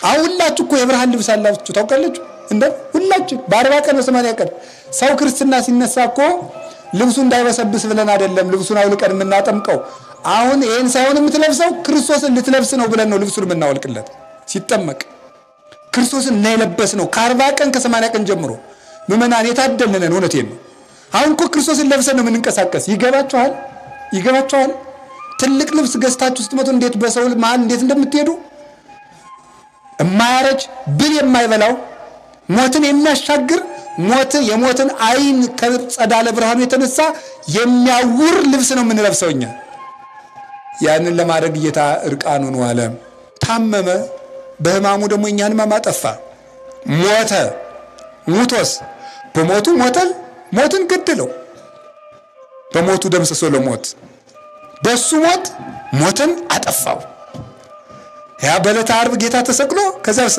አሁላችሁ እኮ የብርሃን ልብስ አላችሁ ታውቃላችሁ። እንደ ሁላችሁ በ40 ቀን በ80 ቀን ሰው ክርስትና ሲነሳ እኮ ልብሱ እንዳይበሰብስ ብለን አይደለም ልብሱን አውልቀን የምናጠምቀው። አሁን ይሄን ሳይሆን የምትለብሰው ክርስቶስን ልትለብስ ነው ብለን ነው ልብሱን የምናወልቅለት። ሲጠመቅ ክርስቶስን ነው የለበስ ነው ከ40 ቀን ከ80 ቀን ጀምሮ። ምእመናን የታደልን ነን። እውነቴን ነው። አሁን እኮ ክርስቶስን ለብሰን ነው የምንንቀሳቀስ። ይገባችኋል? ይገባችኋል? ትልቅ ልብስ ገዝታችሁ ስትመጡ እንዴት በሰው መሀል እንዴት እንደምትሄዱ የማያረጅ ብል የማይበላው ሞትን የሚያሻግር የሞትን አይን ከጸዳለ ብርሃኑ የተነሳ የሚያውር ልብስ ነው የምንለብሰው እኛ። ያንን ለማድረግ ጌታ እርቃኑን ዋለ፣ ታመመ። በሕማሙ ደግሞ እኛን ሕማም አጠፋ። ሞተ። ሙቶስ በሞቱ ሞትን ገደለው። በሞቱ ደምስሶ ለሞት በሱ ሞት ሞትን አጠፋው። ያ በዕለተ ዓርብ ጌታ ተሰቅሎ ከዛስ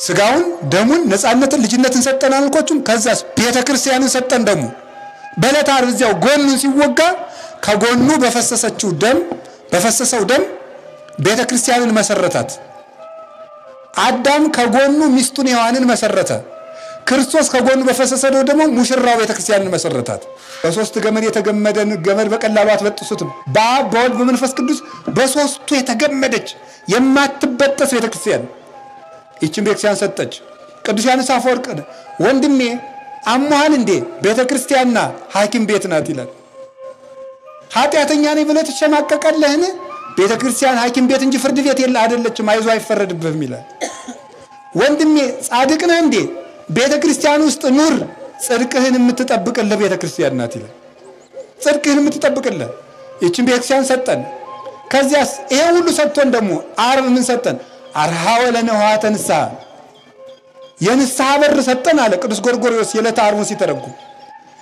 ስጋውን ደሙን ነፃነትን ልጅነትን ሰጠን አልኳችሁም። ከዛስ ቤተ ክርስቲያንን ሰጠን። ደግሞ በዕለተ ዓርብ እዚያው ጎኑን ሲወጋ ከጎኑ በፈሰሰው ደም ቤተ ክርስቲያንን መሰረታት። አዳም ከጎኑ ሚስቱን ሔዋንን መሰረተ። ክርስቶስ ከጎኑ በፈሰሰው ደግሞ ሙሽራው ቤተ ክርስቲያንን መሰረታት። በሶስት ገመድ የተገመደን ገመድ በቀላሉ አትበጥሱትም። በአብ በወልድ በመንፈስ ቅዱስ በሶስቱ የተገመደች የማትበጠስ ቤተ ክርስቲያን ይህችን ቤተ ክርስቲያን ሰጠች። ቅዱስ ዮሐንስ አፈወርቅ ወንድሜ አሞሃል እንዴ? ቤተ ክርስቲያንና ሐኪም ቤት ናት ይላል። ኃጢአተኛ ነኝ ብለህ ትሸማቀቃለህን? ቤተ ክርስቲያን ሐኪም ቤት እንጂ ፍርድ ቤት አይደለችም። አይዞህ አይፈረድብህም ይላል። ወንድሜ ጻድቅ ነህ እንዴ? ቤተ ክርስቲያን ውስጥ ኑር፣ ጽድቅህን የምትጠብቅልህ ቤተ ክርስቲያን ናት ይላል። ጽድቅህን የምትጠብቅልህ ይህችን ቤተ ክርስቲያን ሰጠን። ከዚያስ ይሄ ሁሉ ሰጥቶን ደግሞ ዓርብ ምን ሰጠን? አርሃወ ለነዋተ ንስሐ፣ የንስሐ በር ሰጠን አለ ቅዱስ ጎርጎርዮስ የዕለተ ዓርቡን ሲተረጉም።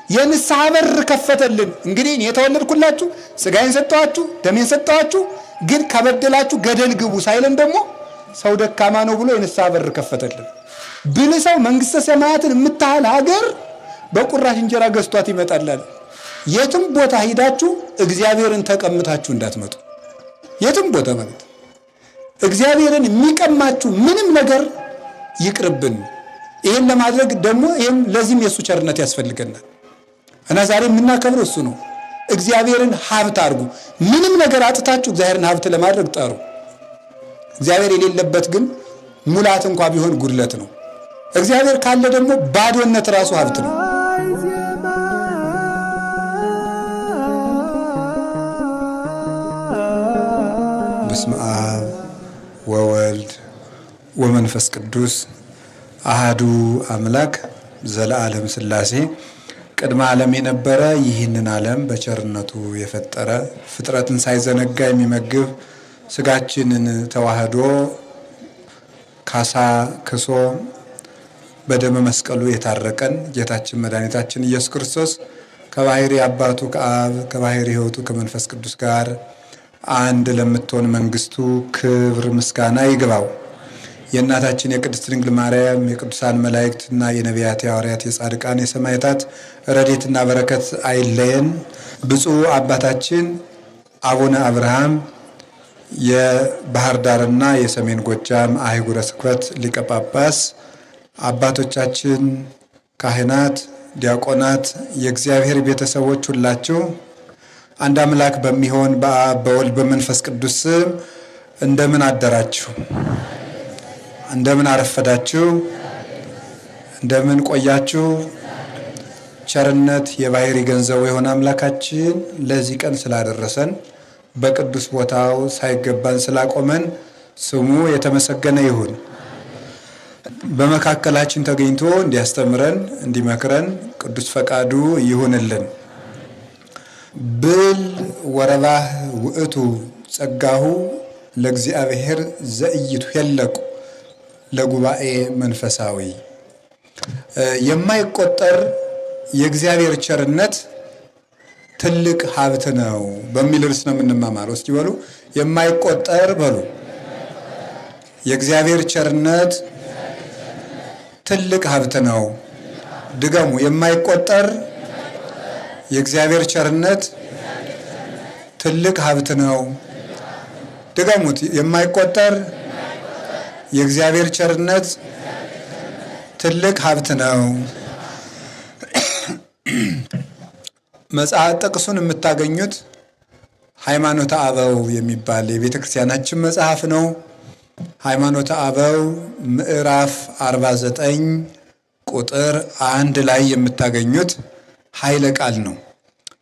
የንስሐ በር ከፈተልን። እንግዲህ እኔ የተወለድኩላችሁ ሥጋዬን ሰጠኋችሁ ደሜን ሰጠኋችሁ፣ ግን ከበደላችሁ ገደል ግቡ ሳይለን ደግሞ ሰው ደካማ ነው ብሎ የንስሐ በር ከፈተልን። ብልህ ሰው መንግሥተ ሰማያትን የምታህል ሀገር በቁራሽ እንጀራ ገዝቷት ይመጣላል። የትም ቦታ ሂዳችሁ እግዚአብሔርን ተቀምታችሁ እንዳትመጡ። የትም ቦታ ማለት እግዚአብሔርን የሚቀማችሁ ምንም ነገር ይቅርብን። ይህን ለማድረግ ደግሞ ለዚህም የእሱ ቸርነት ያስፈልገናል እና ዛሬ የምናከብረው እሱ ነው። እግዚአብሔርን ሀብት አድርጉ። ምንም ነገር አጥታችሁ እግዚአብሔርን ሀብት ለማድረግ ጠሩ። እግዚአብሔር የሌለበት ግን ሙላት እንኳ ቢሆን ጉድለት ነው። እግዚአብሔር ካለ ደግሞ ባዶነት ራሱ ሀብት ነው። በስመ አብ ወወልድ ወመንፈስ ቅዱስ አሃዱ አምላክ ዘለዓለም ሥላሴ። ቅድመ ዓለም የነበረ ይህንን ዓለም በቸርነቱ የፈጠረ ፍጥረትን ሳይዘነጋ የሚመግብ ስጋችንን ተዋህዶ ካሳ ክሶ በደመ መስቀሉ የታረቀን ጌታችን መድኃኒታችን ኢየሱስ ክርስቶስ ከባሕሪ አባቱ ከአብ ከባሕሪ ሕይወቱ ከመንፈስ ቅዱስ ጋር አንድ ለምትሆን መንግስቱ ክብር ምስጋና ይግባው። የእናታችን የቅድስት ድንግል ማርያም የቅዱሳን መላእክትና የነቢያት የሐዋርያት የጻድቃን የሰማዕታት ረድኤትና በረከት አይለየን። ብፁዕ አባታችን አቡነ አብርሃም የባህር ዳርና የሰሜን ጎጃም አህጉረ ስብከት ሊቀ ጳጳስ፣ አባቶቻችን ካህናት፣ ዲያቆናት፣ የእግዚአብሔር ቤተሰቦች ሁላችሁ አንድ አምላክ በሚሆን በአብ በወልድ በመንፈስ ቅዱስ ስም እንደምን አደራችሁ? እንደምን አረፈዳችሁ? እንደምን ቆያችሁ? ቸርነት የባሕሪ ገንዘቡ የሆነ አምላካችን ለዚህ ቀን ስላደረሰን በቅዱስ ቦታው ሳይገባን ስላቆመን ስሙ የተመሰገነ ይሁን። በመካከላችን ተገኝቶ እንዲያስተምረን እንዲመክረን ቅዱስ ፈቃዱ ይሁንልን። ብል ወረባህ ውእቱ ጸጋሁ ለእግዚአብሔር ዘኢይትኄለቁ ለጉባኤ መንፈሳዊ። የማይቆጠር የእግዚአብሔር ቸርነት ትልቅ ሀብት ነው በሚል ርዕስ ነው የምንማማረው። እስኪ በሉ የማይቆጠር በሉ። የእግዚአብሔር ቸርነት ትልቅ ሀብት ነው። ድገሙ። የማይቆጠር የእግዚአብሔር ቸርነት ትልቅ ሀብት ነው። ድገሙት። የማይቆጠር የእግዚአብሔር ቸርነት ትልቅ ሀብት ነው። መጽሐፍ ጥቅሱን የምታገኙት ሃይማኖተ አበው የሚባል የቤተ ክርስቲያናችን መጽሐፍ ነው። ሃይማኖተ አበው ምዕራፍ 49 ቁጥር 1 ላይ የምታገኙት ኃይለ ቃል ነው።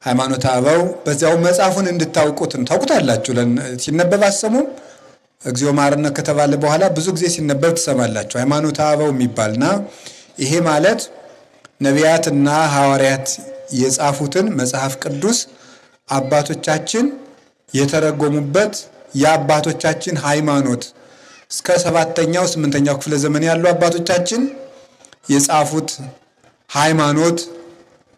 ሃይማኖተ አበው በዚያው መጽሐፉን እንድታውቁት ታውቁታላችሁ። ሲነበብ አሰሙም እግዚኦ መሐረነ ከተባለ በኋላ ብዙ ጊዜ ሲነበብ ትሰማላችሁ። ሃይማኖተ አበው የሚባልና ይሄ ማለት ነቢያትና ሐዋርያት የጻፉትን መጽሐፍ ቅዱስ አባቶቻችን የተረጎሙበት የአባቶቻችን ሃይማኖት እስከ 7ኛው 8ኛው ክፍለ ዘመን ያሉ አባቶቻችን የጻፉት ሃይማኖት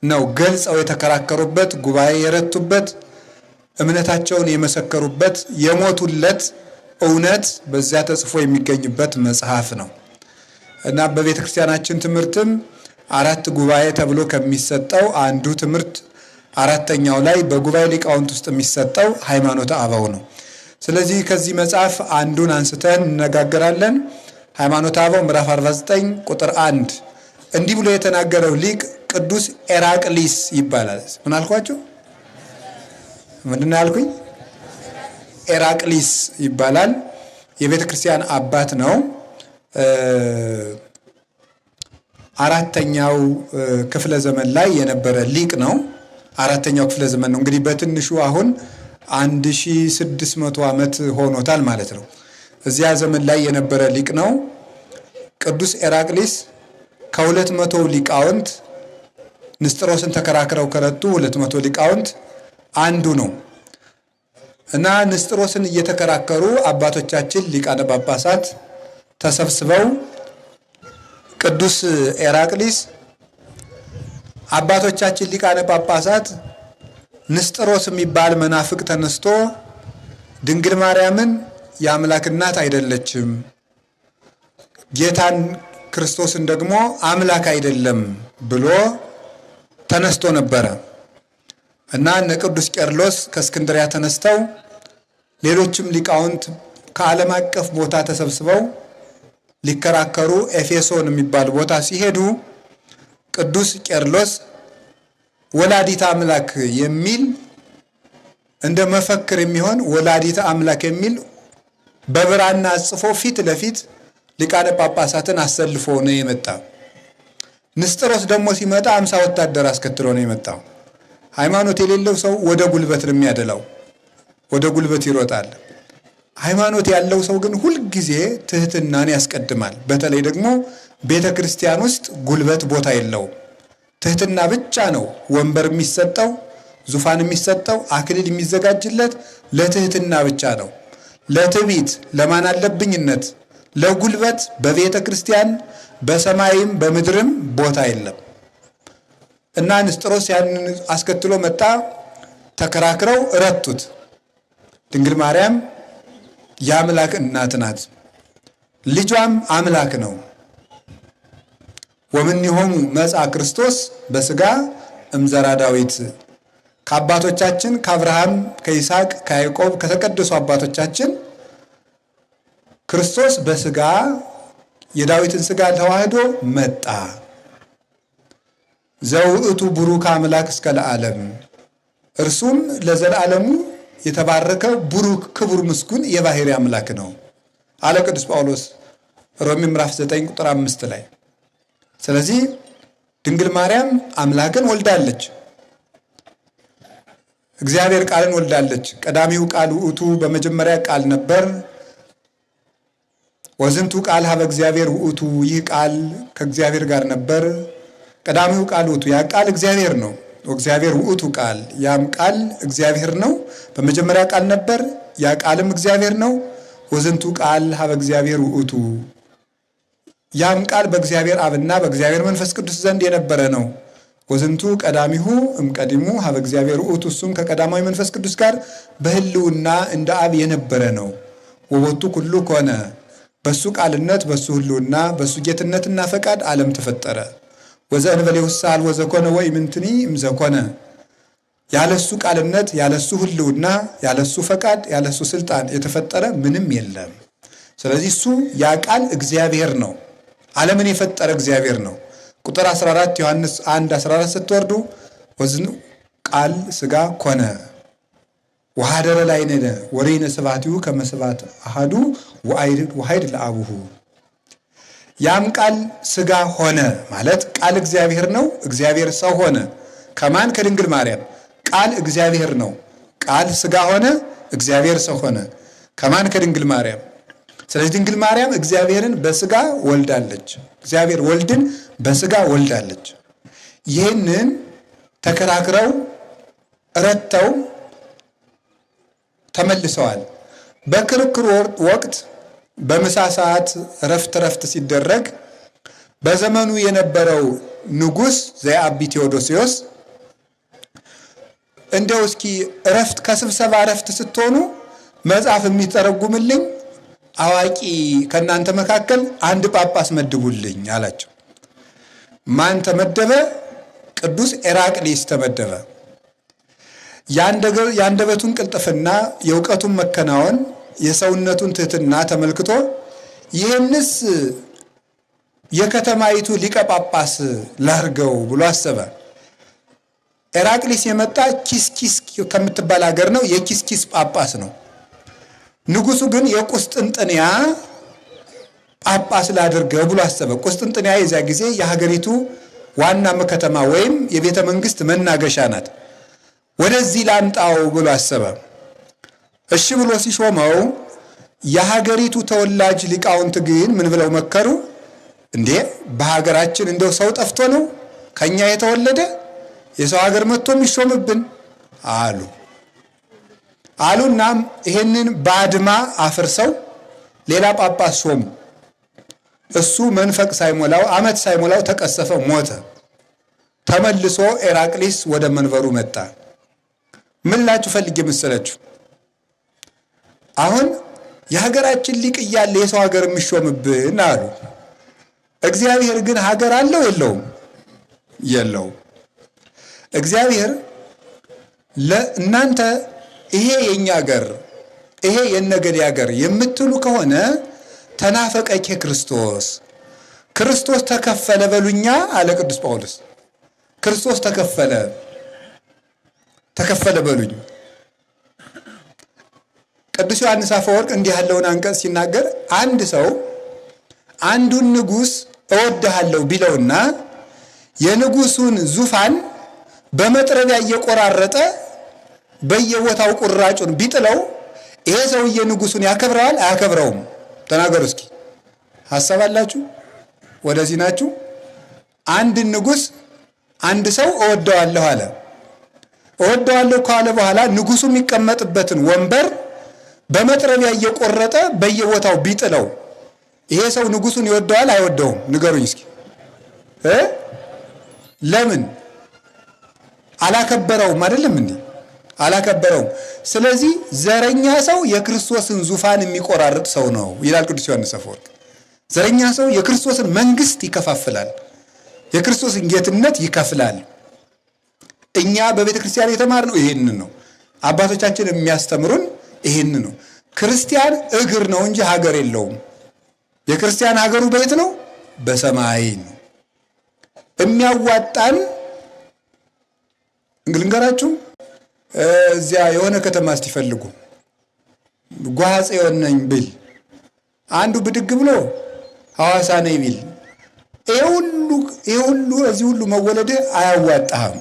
ነው። ገልጸው የተከራከሩበት፣ ጉባኤ የረቱበት፣ እምነታቸውን የመሰከሩበት፣ የሞቱለት እውነት በዚያ ተጽፎ የሚገኝበት መጽሐፍ ነው እና በቤተ ክርስቲያናችን ትምህርትም 4 ጉባኤ ተብሎ ከሚሰጠው አንዱ ትምህርት 4ኛው ላይ በጉባኤ ሊቃውንት ውስጥ የሚሰጠው ሃይማኖተ አበው ነው። ስለዚህ ከዚህ መጽሐፍ አንዱን አንስተን እንነጋገራለን። ሃይማኖተ አበው ምዕራፍ 49 ቁጥር 1 እንዲህ ብሎ የተናገረው ሊቅ ቅዱስ ኤራቅሊስ ይባላል። ምን አልኳችሁ? ምንድን ነው ያልኩኝ? ኤራቅሊስ ይባላል። የቤተ ክርስቲያን አባት ነው። 4ኛው ክፍለ ዘመን ላይ የነበረ ሊቅ ነው። 4ኛው ክፍለ ዘመን ነው እንግዲህ በትንሹ አሁን 1600 ዓመት ሆኖታል ማለት ነው። እዚያ ዘመን ላይ የነበረ ሊቅ ነው። ቅዱስ ኤራቅሊስ ከ200 ሊቃውንት ንስጥሮስን ተከራክረው ከረቱ 200 ሊቃውንት አንዱ ነው እና ንስጥሮስን እየተከራከሩ አባቶቻችን ሊቃነ ጳጳሳት ተሰብስበው ቅዱስ ኤራቅሊስ አባቶቻችን ሊቃነ ጳጳሳት ንስጥሮስ የሚባል መናፍቅ ተነስቶ ድንግል ማርያምን የአምላክ እናት አይደለችም፣ ጌታን ክርስቶስን ደግሞ አምላክ አይደለም ብሎ ተነስቶ ነበረ እና እነ ቅዱስ ቄርሎስ ከእስክንድሪያ ተነስተው ሌሎችም ሊቃውንት ከዓለም አቀፍ ቦታ ተሰብስበው ሊከራከሩ ኤፌሶን የሚባል ቦታ ሲሄዱ ቅዱስ ቄርሎስ ወላዲተ አምላክ የሚል እንደ መፈክር የሚሆን ወላዲተ አምላክ የሚል በብራና ጽፎ ፊት ለፊት ሊቃነ ጳጳሳትን አሰልፎ ነው የመጣው። ንስጥሮስ ደግሞ ሲመጣ 50 ወታደር አስከትሎ ነው የመጣው። ሃይማኖት የሌለው ሰው ወደ ጉልበት ነው የሚያደላው፣ ወደ ጉልበት ይሮጣል። ሃይማኖት ያለው ሰው ግን ሁልጊዜ ትህትናን ያስቀድማል። በተለይ ደግሞ ቤተ ክርስቲያን ውስጥ ጉልበት ቦታ የለውም። ትህትና ብቻ ነው ወንበር የሚሰጠው፣ ዙፋን የሚሰጠው፣ አክሊል የሚዘጋጅለት ለትህትና ብቻ ነው። ለትዕቢት፣ ለማን አለብኝነት፣ ለጉልበት በቤተ ክርስቲያን በሰማይም በምድርም ቦታ የለም እና ንስጥሮስ ያንን አስከትሎ መጣ። ተከራክረው ረቱት። ድንግል ማርያም የአምላክ እናት ናት፣ ልጇም አምላክ ነው። ወምኔሆሙ መጽአ ክርስቶስ በሥጋ እምዘራ ዳዊት፣ ከአባቶቻችን ከአብርሃም ከይስሐቅ ከያዕቆብ ከተቀደሱ አባቶቻችን ክርስቶስ በሥጋ የዳዊትን ሥጋ ተዋህዶ መጣ። ዘውእቱ ቡሩክ አምላክ እስከ ለዓለም፣ እርሱም ለዘላለሙ የተባረከ ቡሩክ ክቡር ምስጉን የባሕርይ አምላክ ነው አለ ቅዱስ ጳውሎስ ሮሜ ምዕራፍ 9 ቁጥር 5 ላይ። ስለዚህ ድንግል ማርያም አምላክን ወልዳለች፣ እግዚአብሔር ቃልን ወልዳለች። ቀዳሚው ቃል ውእቱ፣ በመጀመሪያ ቃል ነበር። ወዝንቱ ቃል ሀበ እግዚአብሔር ውእቱ፣ ይህ ቃል ከእግዚአብሔር ጋር ነበር። ቀዳሚው ቃል ውእቱ፣ ያ ቃል እግዚአብሔር ነው። እግዚአብሔር ውእቱ ቃል፣ ያም ቃል እግዚአብሔር ነው። በመጀመሪያ ቃል ነበር፣ ያ ቃልም እግዚአብሔር ነው። ወዝንቱ ቃል ሀበ እግዚአብሔር ውእቱ፣ ያም ቃል በእግዚአብሔር አብና በእግዚአብሔር መንፈስ ቅዱስ ዘንድ የነበረ ነው። ወዝንቱ ቀዳሚሁ እምቀዲሙ ሀበ እግዚአብሔር ውእቱ፣ እሱም ከቀዳማዊ መንፈስ ቅዱስ ጋር በሕልውና እንደ አብ የነበረ ነው። ወቦቱ ኩሉ ኮነ፣ በሱ ቃልነት በሱ ሕልውና በሱ ጌትነትና ፈቃድ ዓለም ተፈጠረ። ወዘእንበሌሁ ሳል ወዘኮነ ወኢምንትኒ እምዘኮነ፣ ያለሱ ቃልነት ያለሱ ሕልውና ያለሱ ፈቃድ ያለሱ ስልጣን የተፈጠረ ምንም የለም። ስለዚህ እሱ ያ ቃል እግዚአብሔር ነው። ዓለምን የፈጠረ እግዚአብሔር ነው። ቁጥር 14 ዮሐንስ 1:14 ስትወርዱ ወዝኑ ቃል ሥጋ ኮነ ወሐደረ ላዕሌነ ወሬነ ስብሐቲሁ ከመ ስብሐት አሐዱ ወኃይድ ለአቡሁ። ያም ቃል ሥጋ ሆነ ማለት ቃል እግዚአብሔር ነው። እግዚአብሔር ሰው ሆነ። ከማን? ከድንግል ማርያም። ቃል እግዚአብሔር ነው። ቃል ሥጋ ሆነ፣ እግዚአብሔር ሰው ሆነ። ከማን? ከድንግል ማርያም። ስለዚህ ድንግል ማርያም እግዚአብሔርን በሥጋ ወልዳለች። እግዚአብሔር ወልድን በሥጋ ወልዳለች። ይህንን ተከራክረው ረተው ተመልሰዋል። በክርክሩ ወቅት በምሳ ሰዓት ረፍት ሲደረግ በዘመኑ የነበረው ንጉሥ ዘየአቢ ቴዎዶስዮስ እንደው እስኪ ከስብሰባ ረፍት ስትሆኑ መጽሐፍ የሚተረጉምልኝ አዋቂ ከእናንተ መካከል አንድ ጳጳስ መድቡልኝ አላቸው። ማን ተመደበ? ቅዱስ ኤራቅሊስ ተመደበ። የአንደበቱን ቅልጥፍና፣ የእውቀቱን መከናወን፣ የሰውነቱን ትህትና ተመልክቶ ይህንስ የከተማይቱ ሊቀ ጳጳስ ላርገው ብሎ አሰበ። ኤራቅሊስ የመጣ ኪስኪስ ከምትባል ሀገር ነው። የኪስኪስ ጳጳስ ነው። ንጉሱ ግን የቁስጥንጥንያ ጳጳስ ላድርገው ብሎ አሰበ። ቁስጥንጥንያ የዚያ ጊዜ የሀገሪቱ ዋና ከተማ ወይም የቤተ መንግስት መናገሻ ናት። ወደዚህ ላምጣው ብሎ አሰበ። እሺ ብሎ ሲሾመው የሀገሪቱ ተወላጅ ሊቃውንት ግን ምን ብለው መከሩ? እንዴ በሀገራችን እንደው ሰው ጠፍቶ ነው ከኛ የተወለደ የሰው ሀገር መጥቶ የሚሾምብን አሉና ይሄንን ባድማ አፍርሰው ሌላ ጳጳስ ሾሙ። እሱ መንፈቅ ሳይሞላው ዓመት ሳይሞላው ተቀሰፈ፣ ሞተ። ተመልሶ ኤራቅሊስ ወደ መንበሩ መጣ። ምን ላችሁ ፈልጌ መሰላችሁ? አሁን የሀገራችን ሊቅ እያለ የሰው ሀገር የሚሾምብን አሉ። እግዚአብሔር ግን ሀገር አለው የለውም? የለውም። እግዚአብሔር ለእናንተ ይሄ የኛ ሀገር ይሄ የነገዴ ሀገር የምትሉ ከሆነ ተናፈቀኬ ክርስቶስ ተከፈለ በሉኛ አለ ቅዱስ ጳውሎስ። ክርስቶስ ተከፈለ በሉኝ። ቅዱስ ዮሐንስ አፈወርቅ እንዲህ ያለውን አንቀጽ ሲናገር አንድ ሰው አንዱን ንጉሥ እወድሃለሁ ቢለውና የንጉሱን ዙፋን በመጥረቢያ እየቆራረጠ በየቦታው ቁራጩን ቢጥለው ይሄ ሰውዬ ንጉሱን ያከብረዋል አያከብረውም? ተናገሩ እስኪ። ሐሳብ አላችሁ? ወደዚህ ናችሁ? አንድ ንጉሥ አንድ ሰው እወደዋለሁ አለ። እወደዋለሁ ካለ በኋላ ንጉሱ የሚቀመጥበትን ወንበር በመጥረቢያ እየቆረጠ በየቦታው ቢጥለው ይሄ ሰው ንጉሱን ይወደዋል አይወደውም? ንገሩኝ እስኪ። ለምን? አላከበረውም። አይደለም እንዴ? አላከበረውም። ስለዚህ ዘረኛ ሰው የክርስቶስን ዙፋን የሚቆራርጥ ሰው ነው ይላል ቅዱስ ዮሐንስ አፈወርቅ። ዘረኛ ሰው የክርስቶስን መንግስት ይከፋፍላል፣ የክርስቶስን ጌትነት ይከፍላል። እኛ በቤተ ክርስቲያን የተማርነው ይሄንን ነው። አባቶቻችን የሚያስተምሩን ይሄን ነው። ክርስቲያን እግር ነው እንጂ ሀገር የለውም። የክርስቲያን ሀገሩ በየት ነው? በሰማይ ነው። የሚያዋጣን እንግልንገራችሁ እዚያ የሆነ ከተማ እስቲፈልጉ ጓጽዮን ነኝ ብል አንዱ ብድግ ብሎ ሐዋሳ ነኝ ቢል ይሄ ሁሉ እዚህ ሁሉ መወለድህ አያዋጣህም።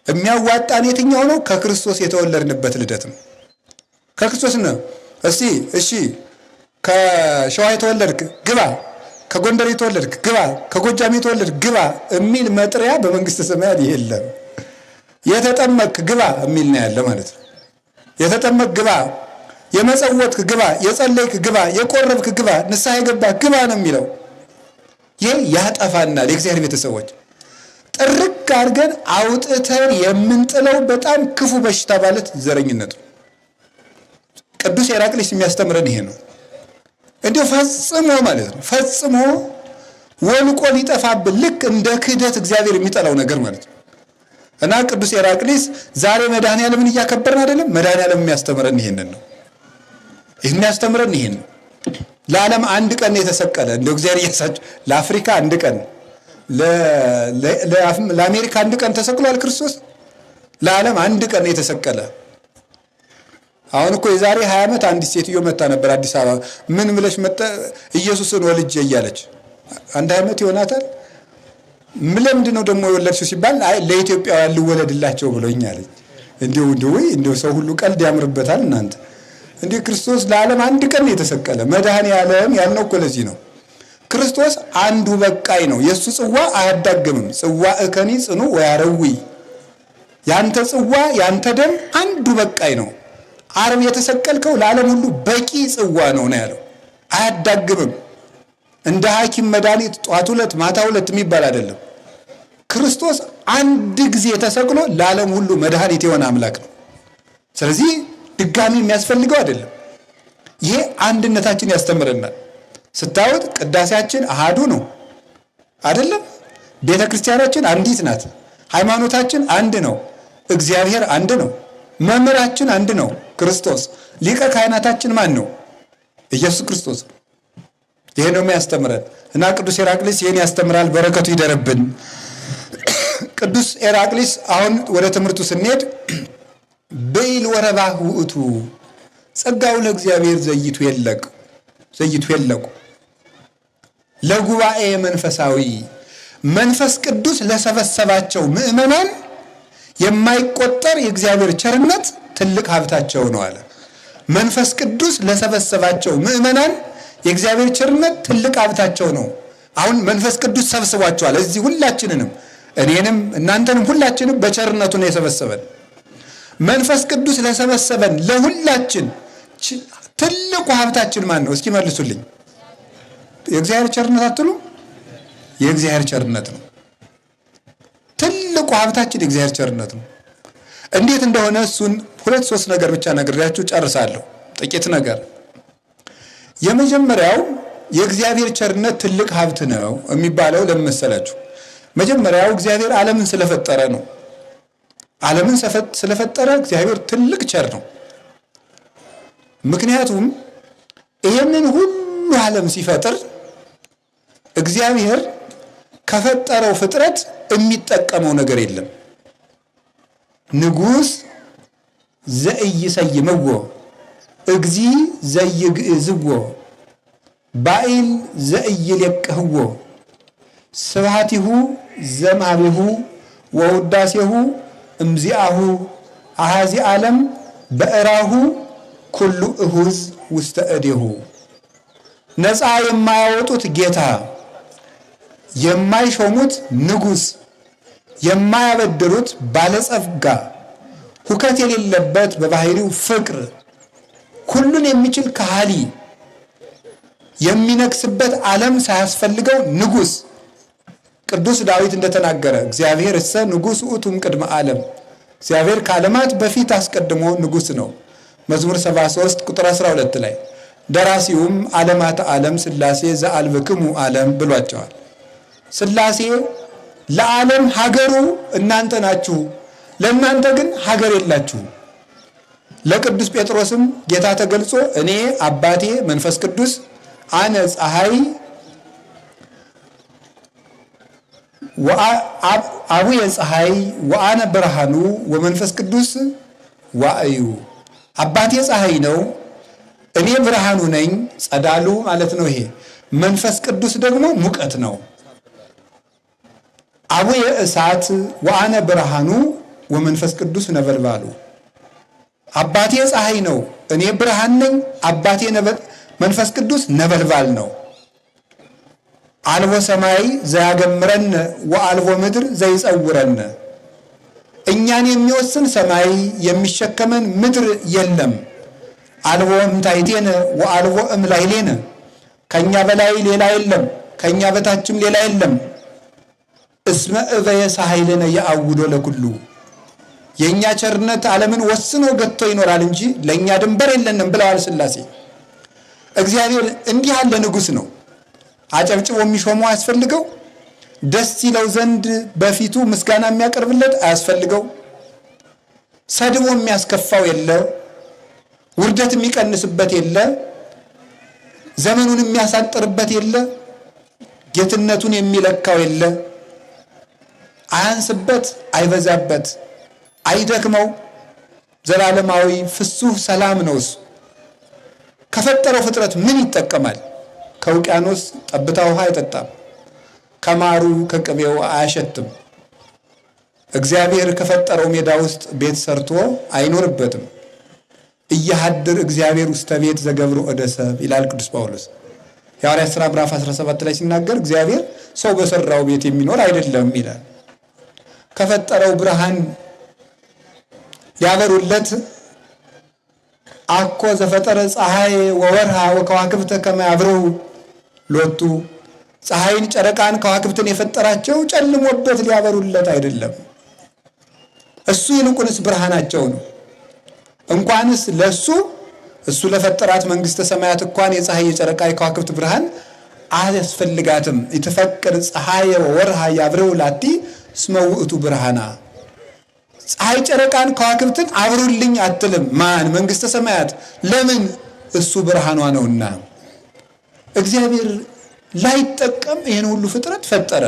የሚያዋጣን የትኛው ነው? ከክርስቶስ የተወለድንበት ልደት ነው። ከክርስቶስ ነው። እሺ ከሸዋ የተወለድክ ግባ፣ ከጎንደር የተወለድክ ግባ፣ ከጎጃም የተወለድክ ግባ የሚል መጥሪያ በመንግስተ ሰማያት የለም። የተጠመቅክ ግባ የሚል ነው ያለ ማለት ነው። የተጠመቅክ ግባ፣ የመጸወትክ ግባ፣ የጸለይክ ግባ፣ የቆረብክ ግባ፣ ንስሐ የገባ ግባ ነው የሚለው። ይህ ያጠፋናል። የእግዚአብሔር ቤተሰቦች ጥርቅ አድርገን አውጥተን የምንጥለው በጣም ክፉ በሽታ ማለት ዘረኝነቱ። ቅዱስ ኤራቅሊስ የሚያስተምረን ይሄ ነው። እንዲሁ ፈጽሞ ማለት ነው ፈጽሞ ወልቆ ሊጠፋብን ልክ እንደ ክህደት እግዚአብሔር የሚጠላው ነገር ማለት ነው። እና ቅዱስ ኤራቅሊስ ዛሬ መድኃኔዓለምን እያከበርን አይደለም? መድኃኔዓለም የሚያስተምረን ይሄንን ነው። የሚያስተምረን ይሄን ነው። ለዓለም አንድ ቀን የተሰቀለ እንደው እግዚአብሔር ያሳችሁ። ለአፍሪካ አንድ ቀን፣ ለአሜሪካ አንድ ቀን ተሰቅሏል ክርስቶስ። ለዓለም አንድ ቀን የተሰቀለ። አሁን እኮ የዛሬ 20 ዓመት አንዲት ሴትዮ መጣ ነበር አዲስ አበባ። ምን ብለሽ መጣ? ኢየሱስን ወልጄ እያለች። አንድ ዓመት ይሆናታል። ለምንድን ነው ደግሞ የወለድሽው ሲባል አይ ለኢትዮጵያውያን ልወለድላቸው ብሎኛል። እንዲሁ ሰው ሁሉ ቀልድ ያምርበታል እናንተ። እንዲህ ክርስቶስ ለዓለም አንድ ቀን የተሰቀለ መድኃኔ ዓለም ያልነው እኮ ለዚህ ነው። ክርስቶስ አንዱ በቃይ ነው። የእሱ ጽዋ አያዳግምም። ጽዋ እከኒ ጽኑ ወያረዊ፣ ያንተ ጽዋ ያንተ ደም አንዱ በቃይ ነው። ዓርብ የተሰቀልከው ለዓለም ሁሉ በቂ ጽዋ ነው ያለው። አያዳግምም። እንደ ሐኪም መድኃኒት ጧት 2 ማታ 2 የሚባል አይደለም። ክርስቶስ አንድ ጊዜ ተሰቅሎ ለዓለም ሁሉ መድኃኒት የሆነ አምላክ ነው። ስለዚህ ድጋሚ የሚያስፈልገው አይደለም። ይሄ አንድነታችን ያስተምረናል። ስታዩት ቅዳሴያችን አሃዱ ነው አይደለም? ቤተ ክርስቲያናችን አንዲት ናት። ሃይማኖታችን አንድ ነው። እግዚአብሔር አንድ ነው። መምህራችን አንድ ነው፣ ክርስቶስ። ሊቀ ካህናታችን ማን ነው? ኢየሱስ ክርስቶስ። ይሄ ነው የሚያስተምረን እና ቅዱስ ኤራቅሊስ ይሄን ያስተምራል። በረከቱ ይደረብን። ቅዱስ ኤራቅሊስ አሁን ወደ ትምህርቱ ስንሄድ በይል ወረባህ ውእቱ ጸጋው ለእግዚአብሔር ዘይቱ የለቁ ለጉባኤ መንፈሳዊ መንፈስ ቅዱስ ለሰበሰባቸው ምእመናን የማይቆጠር የእግዚአብሔር ቸርነት ትልቅ ሀብታቸው ነው አለ። መንፈስ ቅዱስ ለሰበሰባቸው ምእመናን የእግዚአብሔር ቸርነት ትልቅ ሀብታቸው ነው። አሁን መንፈስ ቅዱስ ሰብስቧቸዋል። እዚህ ሁላችንንም፣ እኔንም እናንተንም ሁላችንም በቸርነቱ ነው የሰበሰበን። መንፈስ ቅዱስ ለሰበሰበን ለሁላችን ትልቁ ሀብታችን ማን ነው? እስኪ መልሱልኝ። የእግዚአብሔር ቸርነት አትሉ? የእግዚአብሔር ቸርነት ነው። ትልቁ ሀብታችን የእግዚአብሔር ቸርነት ነው። እንዴት እንደሆነ እሱን 2-3 ነገር ብቻ ነግሬያችሁ ጨርሳለሁ። ጥቂት ነገር። የመጀመሪያው የእግዚአብሔር ቸርነት ትልቅ ሀብት ነው የሚባለው ለምን መሰላችሁ? መጀመሪያው እግዚአብሔር ዓለምን ስለፈጠረ ነው። ዓለምን ስለፈጠረ እግዚአብሔር ትልቅ ቸር ነው። ምክንያቱም ይህንን ሁሉ ዓለም ሲፈጥር እግዚአብሔር ከፈጠረው ፍጥረት የሚጠቀመው ነገር የለም። ንጉሥ ዘኢይሰይምዎ እግዚ ዘይግዕዝዎ ባኢል ዘኢይሌቅህዎ ስብሐቲሁ ዘማቤሁ ወውዳሴሁ እምዚአሁ አሃዚ ዓለም በእራሁ ኩሉ እሁዝ ውስተ እዴሁ። ነፃ የማያወጡት ጌታ፣ የማይሾሙት ንጉሥ፣ የማያበድሩት ባለጸጋ፣ ሁከት የሌለበት በባህሪው ፍቅር፣ ሁሉን የሚችል ከሃሊ፣ የሚነግስበት ዓለም ሳያስፈልገው ንጉሥ። ቅዱስ ዳዊት እንደተናገረ እግዚአብሔር እሰ ንጉሥ ውእቱም ቅድመ ዓለም፣ እግዚአብሔር ከዓለማት በፊት አስቀድሞ ንጉሥ ነው። መዝሙር 73 ቁጥር 12 ላይ ደራሲውም ዓለማተ ዓለም ሥላሴ ዘአልብክሙ ዓለም ብሏቸዋል። ሥላሴ ለዓለም ሀገሩ እናንተ ናችሁ፣ ለእናንተ ግን ሀገር የላችሁ። ለቅዱስ ጴጥሮስም ጌታ ተገልጾ እኔ አባቴ መንፈስ ቅዱስ አነ ፀሐይ አቡየ ፀሐይ ወአነ ብርሃኑ ወመንፈስ ቅዱስ ዋእዩ። አባቴ ፀሐይ ነው፣ እኔ ብርሃኑ ነኝ፣ ጸዳሉ ማለት ነው ይሄ። መንፈስ ቅዱስ ደግሞ ሙቀት ነው። አቡየ እሳት ወአነ ብርሃኑ ወመንፈስ ቅዱስ ነበልባሉ። አባቴ ፀሐይ ነው፣ እኔ ብርሃን ነኝ፣ አባቴ መንፈስ ቅዱስ ነበልባል ነው። አልቦ ሰማይ ዘያገምረን ወአልቦ ምድር ዘይጸውረን። እኛን የሚወስን ሰማይ የሚሸከመን ምድር የለም። አልቦ እምታይቴነ ወአልቦ እምላይሌነ። ከኛ በላይ ሌላ የለም፣ ከኛ በታችም ሌላ የለም። እስመ እበየ ሳይለነ የአውዶ ለኩሉ። የእኛ ቸርነት ዓለምን ወስኖ ገጥቶ ይኖራል እንጂ ለእኛ ድንበር የለንም ብለዋል ሥላሴ። እግዚአብሔር እንዲህ ያለ ንጉሥ ነው። አጨብጭቦ የሚሾመው አያስፈልገው። ደስ ይለው ዘንድ በፊቱ ምስጋና የሚያቀርብለት አያስፈልገው። ሰድቦ የሚያስከፋው የለ፣ ውርደት የሚቀንስበት የለ። ዘመኑን የሚያሳጥርበት የለ፣ ጌትነቱን የሚለካው የለ፣ አያንስበት፣ አይበዛበት፣ አይደክመው፣ ዘላለማዊ ፍሱህ ሰላም ነው እሱ። ከፈጠረው ፍጥረት ምን ይጠቀማል? ከውቅያኖስ ጠብታ ውሃ አይጠጣም፣ ከማሩ ከቅቤው አያሸትም። እግዚአብሔር ከፈጠረው ሜዳ ውስጥ ቤት ሰርቶ አይኖርበትም። እያሃድር እግዚአብሔር ውስተ ቤት ዘገብሮ እደሰብ ይላል ቅዱስ ጳውሎስ የሐዋርያት ሥራ ምዕራፍ 17 ላይ ሲናገር እግዚአብሔር ሰው በሰራው ቤት የሚኖር አይደለም ይላል። ከፈጠረው ብርሃን ሊያበሩለት አኮ ዘፈጠረ ፀሐይ ወወርሃ ወከዋክብተ ከመ ያብርሁ ሎቱ፣ ፀሐይን ጨረቃን ከዋክብትን የፈጠራቸው ጨልሞበት ሊያበሩለት አይደለም። እሱ ይልቁንስ ብርሃናቸው ነው። እንኳንስ ለሱ እሱ ለፈጠራት መንግስተ ሰማያት እንኳን የፀሐይ የጨረቃ የከዋክብት ብርሃን አያስፈልጋትም። የተፈቀደ ፀሐይ ወወርሃ ያብርሁ ላቲ እስመ ውእቱ ብርሃና፣ ፀሐይ ጨረቃን ከዋክብትን አብሩልኝ አትልም። ማን? መንግስተ ሰማያት። ለምን? እሱ ብርሃኗ ነውና። እግዚአብሔር ላይጠቀም ይህን ሁሉ ፍጥረት ፈጠረ።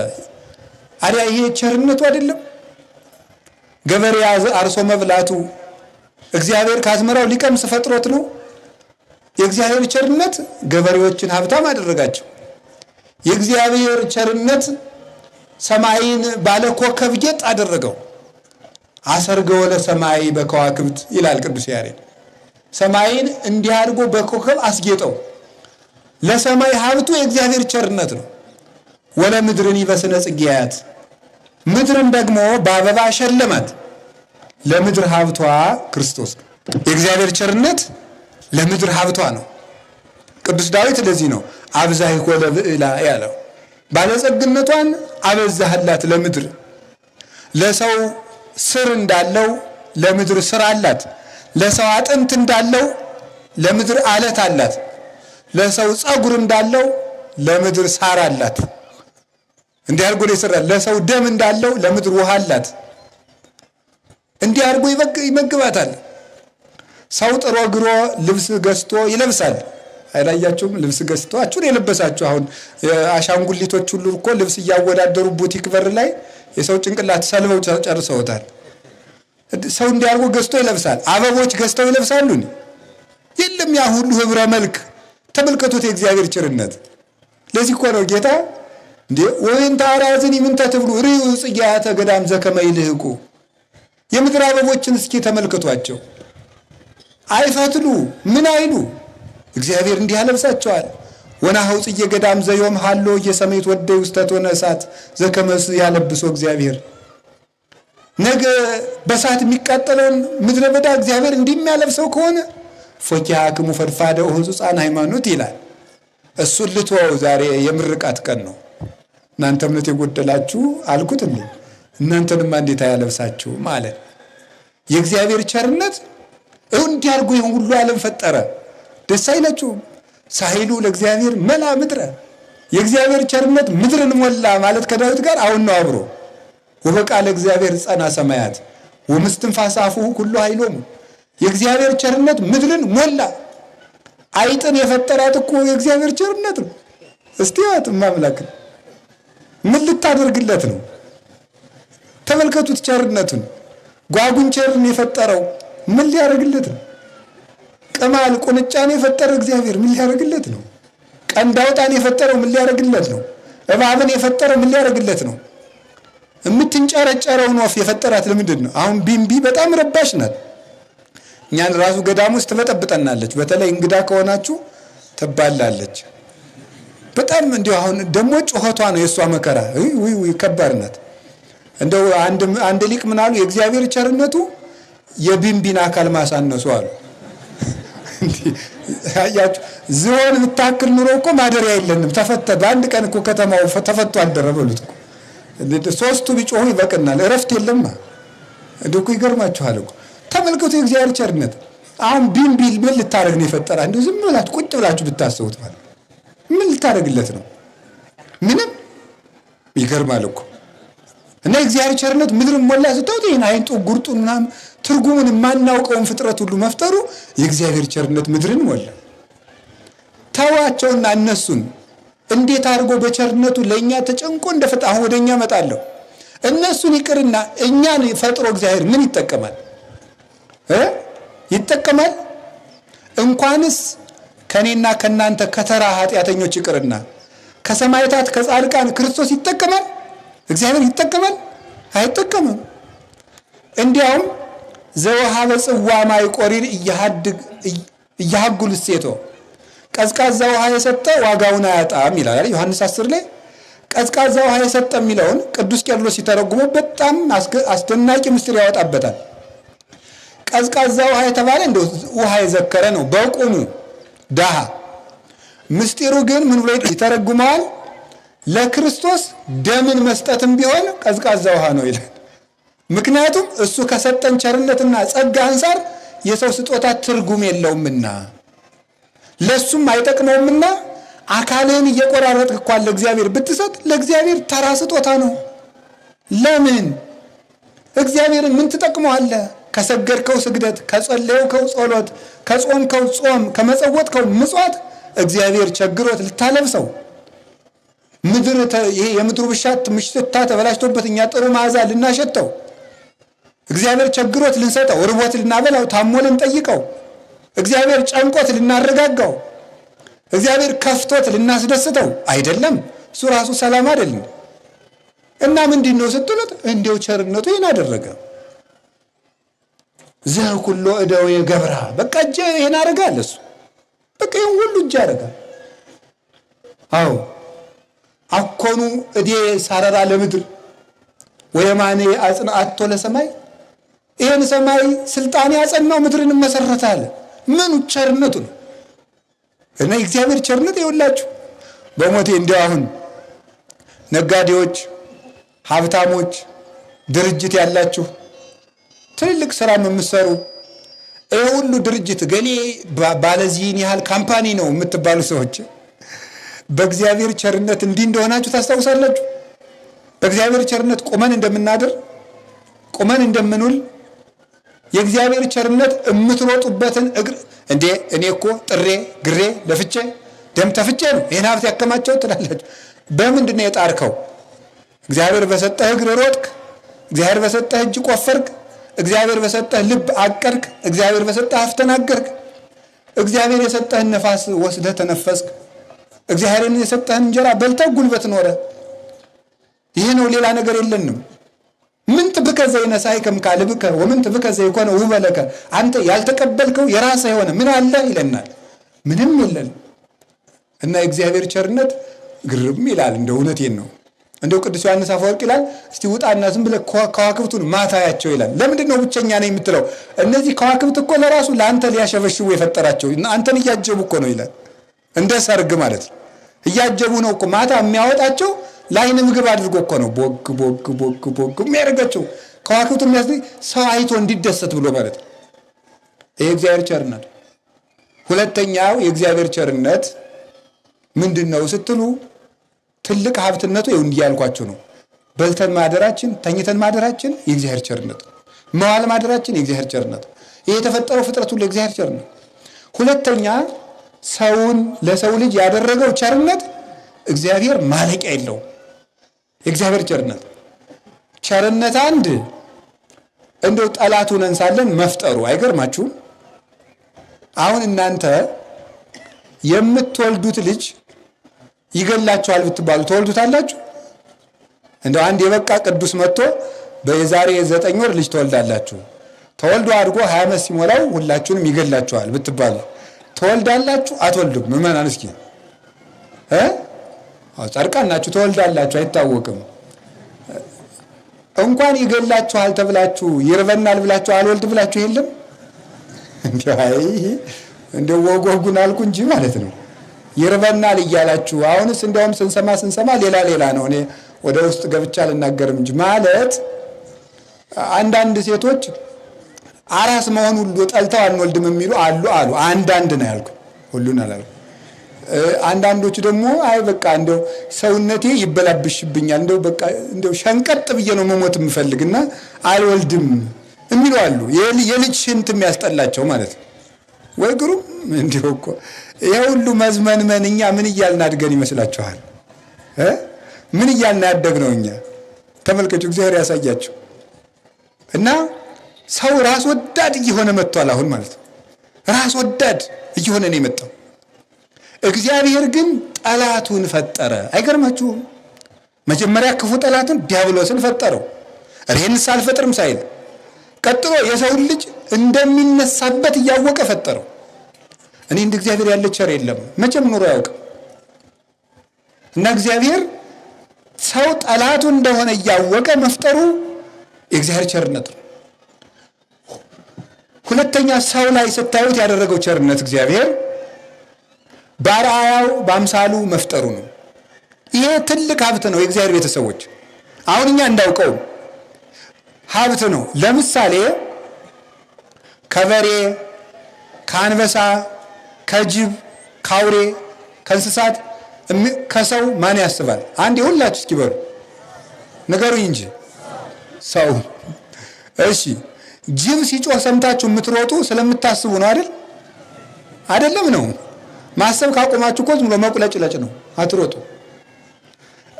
አዲያ ይሄ ቸርነቱ አይደለም? ገበሬ አርሶ መብላቱ እግዚአብሔር ከአዝመራው ሊቀምስ ፈጥሮት ነው። የእግዚአብሔር ቸርነት ገበሬዎችን ሀብታም አደረጋቸው። የእግዚአብሔር ቸርነት ሰማይን ባለ ኮከብ ጌጥ አደረገው። አሰርገው ለሰማይ በከዋክብት ይላል ቅዱስ ያሬድ። ሰማይን እንዲህ አድርጎ በኮከብ አስጌጠው። ለሰማይ ሀብቱ የእግዚአብሔር ቸርነት ነው። ወለ ምድርን ይበስነ ጽጌያት፣ ምድርን ደግሞ በአበባ ሸለማት። ለምድር ሀብቷ ክርስቶስ ነው። የእግዚአብሔር ቸርነት ለምድር ሀብቷ ነው። ቅዱስ ዳዊት ለዚህ ነው አብዛሂኮ ለብዕላ ያለው። ባለጸግነቷን አበዛህላት ለምድር። ለሰው ስር እንዳለው ለምድር ስር አላት። ለሰው አጥንት እንዳለው ለምድር አለት አላት። ለሰው ፀጉር እንዳለው ለምድር ሳር አላት። እንዲህ አድርጎ ይሰራል። ለሰው ደም እንዳለው ለምድር ውሃ አላት። እንዲህ አድርጎ ይመግባታል። ሰው ጥሮ ግሮ ልብስ ገዝቶ ይለብሳል። አይላያችሁም? ልብስ ገዝታችሁን የለበሳችሁ አሁን አሻንጉሊቶች ሁሉ እኮ ልብስ እያወዳደሩ ቡቲክ በር ላይ የሰው ጭንቅላት ሰልበው ጨርሰውታል። ሰው እንዲህ አድርጎ ገዝቶ ይለብሳል። አበቦች ገዝተው ይለብሳሉ። የለም ያ ሁሉ ህብረ መልክ። ተመልከቱት የእግዚአብሔር ቸርነት። ለዚህ እኮ ነው ጌታ እንዴ ወይን ታራዝን ይምንተ ትብሉ ሪኡ ጽጌያተ ገዳም ዘከመ ይልህቁ። የምድር አበቦችን እስኪ ተመልከቷቸው። አይፈትሉ ምን አይሉ፣ እግዚአብሔር እንዲህ ያለብሳቸዋል። ወናሁ ጽጌ ገዳም ዘዮም ሃሎ የሰሜት ወደ ውስጠት ሆነ እሳት ዘከመስ ያለብሶ እግዚአብሔር። ነገ በእሳት የሚቃጠለውን ምድረ በዳ እግዚአብሔር እንዲህ የሚያለብሰው ከሆነ ፎኪያ ክሙ ፈድፋደ ሕጹፃን ሃይማኖት ይላል። እሱን ልትወው። ዛሬ የምርቃት ቀን ነው። እናንተ እምነት የጎደላችሁ አልኩት እንዴ እናንተንማ እንዴት አያለብሳችሁ ማለት። የእግዚአብሔር ቸርነት እንዲህ አድርጎ ይሁን ሁሉ ዓለም ፈጠረ። ደስ አይላችሁም? ሳይሉ ለእግዚአብሔር መላ ምድረ። የእግዚአብሔር ቸርነት ምድርን ሞላ ማለት ከዳዊት ጋር አሁን ነው አብሮ። ወበቃለ እግዚአብሔር ጸና ሰማያት ወምስትንፋሰ አፉሁ ሁሉ ኃይሎሙ። የእግዚአብሔር ቸርነት ምድርን ሞላ። አይጥን የፈጠራት እኮ የእግዚአብሔር ቸርነት ነው። እስቲ ማምላክ ምን ልታደርግለት ነው? ተመልከቱት ቸርነቱን። ጓጉንቸርን የፈጠረው ምን ሊያደርግለት ነው? ቅማል ቁንጫን የፈጠረው እግዚአብሔር ምን ሊያደርግለት ነው? ቀንዳውጣን የፈጠረው ምን ሊያደርግለት ነው? እባብን የፈጠረው ምን ሊያደርግለት ነው? የምትንጨረጨረውን ወፍ የፈጠራት ለምንድን ነው? አሁን ቢምቢ በጣም ረባሽ ናት። እኛን ራሱ ገዳም ውስጥ ትበጠብጠናለች። በተለይ እንግዳ ከሆናችሁ ትባላለች። በጣም እንዲሁ አሁን ደግሞ ጩኸቷ ነው የእሷ መከራ። ውይ ከባድ ናት። እንደው አንድ ሊቅ ምን አሉ? የእግዚአብሔር ቸርነቱ የቢምቢን አካል ማሳነሱ አሉ። ያያችሁ ዝሆን ብታክል ኑሮ እኮ ማደሪያ የለንም። በአንድ ቀን እኮ ከተማው ተፈቶ አደረ በሉት እኮ። ሶስቱ ቢጮሁ ይበቅናል። እረፍት የለማ። እንደው እኮ ይገርማችኋል እኮ። ተመልከቱ የእግዚአብሔር ቸርነት። አሁን ቢምቢ ምን ልታደርግ ነው የፈጠራ? እንደው ዝም ብላችሁ ቁጭ ብላችሁ ብታስቡት ማለት ምን ልታደርግለት ነው? ምንም። ይገርማል እኮ። እና የእግዚአብሔር ቸርነት ምድርን ሞላ ስታውት ይሄን አይንጡ ጉርጡን ምናምን ትርጉሙን የማናውቀውን ፍጥረት ሁሉ መፍጠሩ የእግዚአብሔር ቸርነት ምድርን ሞላ። ተዋ ተዋቸውና እነሱን እንዴት አድርጎ በቸርነቱ ለእኛ ተጨንቆ እንደፈጣ አሁን ወደ እኛ መጣለሁ። እነሱን ይቅርና እኛን ፈጥሮ እግዚአብሔር ምን ይጠቀማል? ይጠቀማል? እንኳንስ ከኔና ከናንተ ከተራ ኃጢአተኞች ይቅርና ከሰማዕታት ከጻድቃን ክርስቶስ ይጠቀማል? እግዚአብሔር ይጠቀማል? አይጠቀምም። እንዲያውም ዘወሃበ ጽዋ ማይ ቆሪር እያሃጉል እሴቶ ቀዝቃዛ ውሃ የሰጠ ዋጋውን አያጣም ይላል ዮሐንስ 10 ላይ። ቀዝቃዛ ውሃ የሰጠ የሚለውን ቅዱስ ቄርሎስ ሲተረጉመው በጣም አስደናቂ ምስጢር ያወጣበታል። ቀዝቃዛ ውሃ የተባለ እንደው ውሃ የዘከረ ነው በቁሙ ዳሃ። ምስጢሩ ግን ምን ብሎ ይተረጉመዋል? ለክርስቶስ ደምን መስጠትም ቢሆን ቀዝቃዛ ውሃ ነው ይላል። ምክንያቱም እሱ ከሰጠን ቸርነትና ጸጋ አንፃር የሰው ስጦታ ትርጉም የለውምና ለሱም አይጠቅመውምና አካልህን እየቆራረጥክ እንኳን ለእግዚአብሔር ብትሰጥ ለእግዚአብሔር ተራ ስጦታ ነው። ለምን እግዚአብሔርን ምን ትጠቅመዋለህ? ከሰገድከው ስግደት፣ ከጸለየው ጸሎት፣ ከጾምከው ጾም፣ ከመጸወትከው ምጽዋት እግዚአብሔር ቸግሮት ልታለብሰው ምድር ይሄ የምድሩ ብሻት ምሽታ ተበላሽቶበት እኛ ጥሩ መዓዛ ልናሸተው እግዚአብሔር ቸግሮት ልንሰጠው፣ ርቦት ልናበላው፣ ታሞ ልንጠይቀው፣ እግዚአብሔር ጨንቆት ልናረጋጋው፣ እግዚአብሔር ከፍቶት ልናስደስተው አይደለም። እሱ ራሱ ሰላም አይደለም። እና ምንድነው ስትሉት እንዲው ቸርነቱ ይሄን አደረገ። ዘኩሎ እደው የገብራ በቃ እጄ ይሄን አደረጋል። እሱ በቃ ይሄን ሁሉ እጄ አደረጋል። አዎ አኮኑ እዴ ሳረራ ለምድር ወየማኔ አጽንዓቶ ለሰማይ ይሄን ሰማይ ስልጣን ያጸናው ምድርን መሰረታል። ምን ቸርነቱ ነው። እና እግዚአብሔር ቸርነት ይውላችሁ በሞቴ እንዲያው አሁን ነጋዴዎች፣ ሀብታሞች፣ ድርጅት ያላችሁ ትልልቅ ስራ የምትሰሩ ይሄ ሁሉ ድርጅት ገሌ ባለዚህን ያህል ካምፓኒ ነው የምትባሉ ሰዎች በእግዚአብሔር ቸርነት እንዲህ እንደሆናችሁ ታስታውሳላችሁ። በእግዚአብሔር ቸርነት ቁመን እንደምናድር ቁመን እንደምንውል የእግዚአብሔር ቸርነት የምትሮጡበትን እግር እንዴ እኔ እኮ ጥሬ ግሬ ለፍቼ ደም ተፍቼ ነው ይሄን ሀብት ያከማቸው ትላላችሁ። በምንድን ነው የጣርከው? እግዚአብሔር በሰጠህ እግር ሮጥክ፣ እግዚአብሔር በሰጠህ እጅ ቆፈርክ፣ እግዚአብሔር በሰጠህ ልብ አቀርክ፣ እግዚአብሔር በሰጠህ አፍ ተናገርክ፣ እግዚአብሔር የሰጠህን ነፋስ ወስደህ ተነፈስክ፣ እግዚአብሔርን የሰጠህን እንጀራ በልተህ ጉልበት ኖረ። ይሄ ነው፣ ሌላ ነገር የለንም። ምን ትብከ ዘይነሳይከም ካልብከ ወምን ትብከ ዘይኮነ ውበለከ አንተ ያልተቀበልከው የራስህ የሆነ ምን አለ ይለናል። ምንም የለን እና የእግዚአብሔር ቸርነት ግርም ይላል። እንደው እውነቴን ነው። እንደው ቅዱስ ዮሐንስ አፈወርቅ ይላል እስቲ ውጣና ዝም ብለህ ከዋክብቱን ማታያቸው ይላል። ለምንድን ነው ብቸኛ ነኝ የምትለው? እነዚህ ከዋክብት እኮ ለራሱ ለአንተ ሊያሸበሽቡ የፈጠራቸው አንተን እያጀቡ እኮ ነው ይላል። እንደ ሰርግ ማለት ነው። እያጀቡ ነው እኮ ማታ የሚያወጣቸው ለዓይን ምግብ አድርጎ እኮ ነው ቦግ ቦግ ቦግ ቦግ የሚያደርጋቸው ከዋክብቱ የሚያስደይ ሰው አይቶ እንዲደሰት ብሎ ማለት ነው። ይሄ እግዚአብሔር ቸርነት። ሁለተኛው የእግዚአብሔር ቸርነት ምንድነው ስትሉ ትልቅ ሀብትነቱ ይሁን እንዲያልኳችሁ ነው። በልተን ማደራችን ተኝተን ማደራችን የእግዚአብሔር ቸርነት ነው። መዋል ማደራችን የእግዚአብሔር ቸርነት። ይሄ የተፈጠረው ፍጥረቱ ለእግዚአብሔር ቸርነት። ሁለተኛ ሰውን ለሰው ልጅ ያደረገው ቸርነት እግዚአብሔር ማለቂያ የለውም። የእግዚአብሔር ቸርነት ቸርነት አንድ እንደው ጠላቱ ነን ሳለን መፍጠሩ አይገርማችሁም? አሁን እናንተ የምትወልዱት ልጅ ይገላችኋል ብትባሉ ተወልዱታላችሁ? እንደው አንድ የበቃ ቅዱስ መጥቶ በዛሬ 9 ወር ልጅ ተወልዳላችሁ፣ ተወልዶ አድጎ 20 ዓመት ሲሞላው ሁላችሁንም ይገላችኋል ብትባሉ ተወልዳላችሁ? አትወልዱም? ምዕመናን እስኪ ጻድቃን ናችሁ ተወልዳላችሁ፣ አይታወቅም። እንኳን ይገላችኋል ተብላችሁ ይርበናል ብላችሁ አልወልድ ብላችሁ የለም እንደው ወጎጉን አልኩ እንጂ ማለት ነው። ይርበናል እያላችሁ አሁንስ እንደውም ስንሰማ ሌላ ነው። እኔ ወደ ውስጥ ገብቻ ልናገርም እንጂ ማለት አንዳንድ ሴቶች አራስ መሆን ሁሉ ጠልተው አንወልድም የሚሉ አሉ። አንዳንድ ነው ያልኩ፣ ሁሉን አላልኩም። አንዳንዶቹ ደግሞ አይ በቃ እንደው ሰውነቴ ይበላብሽብኛል እንደው ሸንቀጥ ብዬ ነው መሞት የምፈልግና አልወልድም የሚሉ አሉ። የልጅ ሽንት የሚያስጠላቸው ማለት ነው። ወይ ግሩም! እንደው እኮ የሁሉ መዝመንመን እኛ ምን እያልን አድገን ይመስላችኋል? ምን እያልን ያደግነው እኛ? ተመልከቱ፣ እግዚአብሔር ያሳያቸው። እና ሰው ራስ ወዳድ እየሆነ መጥቷል አሁን ማለት ነው። ራስ ወዳድ እየሆነ ነው የመጣው። እግዚአብሔር ግን ጠላቱን ፈጠረ። አይገርማችሁም? መጀመሪያ ክፉ ጠላትን ዲያብሎስን ፈጠረው፣ ይህንስ አልፈጥርም ሳይል። ቀጥሎ የሰውን ልጅ እንደሚነሳበት እያወቀ ፈጠረው። እኔ እንደ እግዚአብሔር ያለ ቸር የለም፣ መቼም ኑሮ አያውቅም። እና እግዚአብሔር ሰው ጠላቱ እንደሆነ እያወቀ መፍጠሩ የእግዚአብሔር ቸርነት ነው። ሁለተኛ ሰው ላይ ስታዩት ያደረገው ቸርነት እግዚአብሔር በአርአያው በአምሳሉ መፍጠሩ ነው። ይሄ ትልቅ ሀብት ነው። የእግዚአብሔር ቤተሰቦች አሁን እኛ እንዳውቀው ሀብት ነው። ለምሳሌ ከበሬ፣ ከአንበሳ፣ ከጅብ፣ ከአውሬ፣ ከእንስሳት ከሰው ማን ያስባል? አንድ የሁላችሁ እስኪ በሉ ንገሩኝ እንጂ ሰው። እሺ ጅብ ሲጮህ ሰምታችሁ የምትሮጡ ስለምታስቡ ነው አይደል? አይደለም ነው። ማሰብ ካቆማችሁ እኮ ዝም ብሎ መቁለጭለጭ ነው፣ አትሮጡ።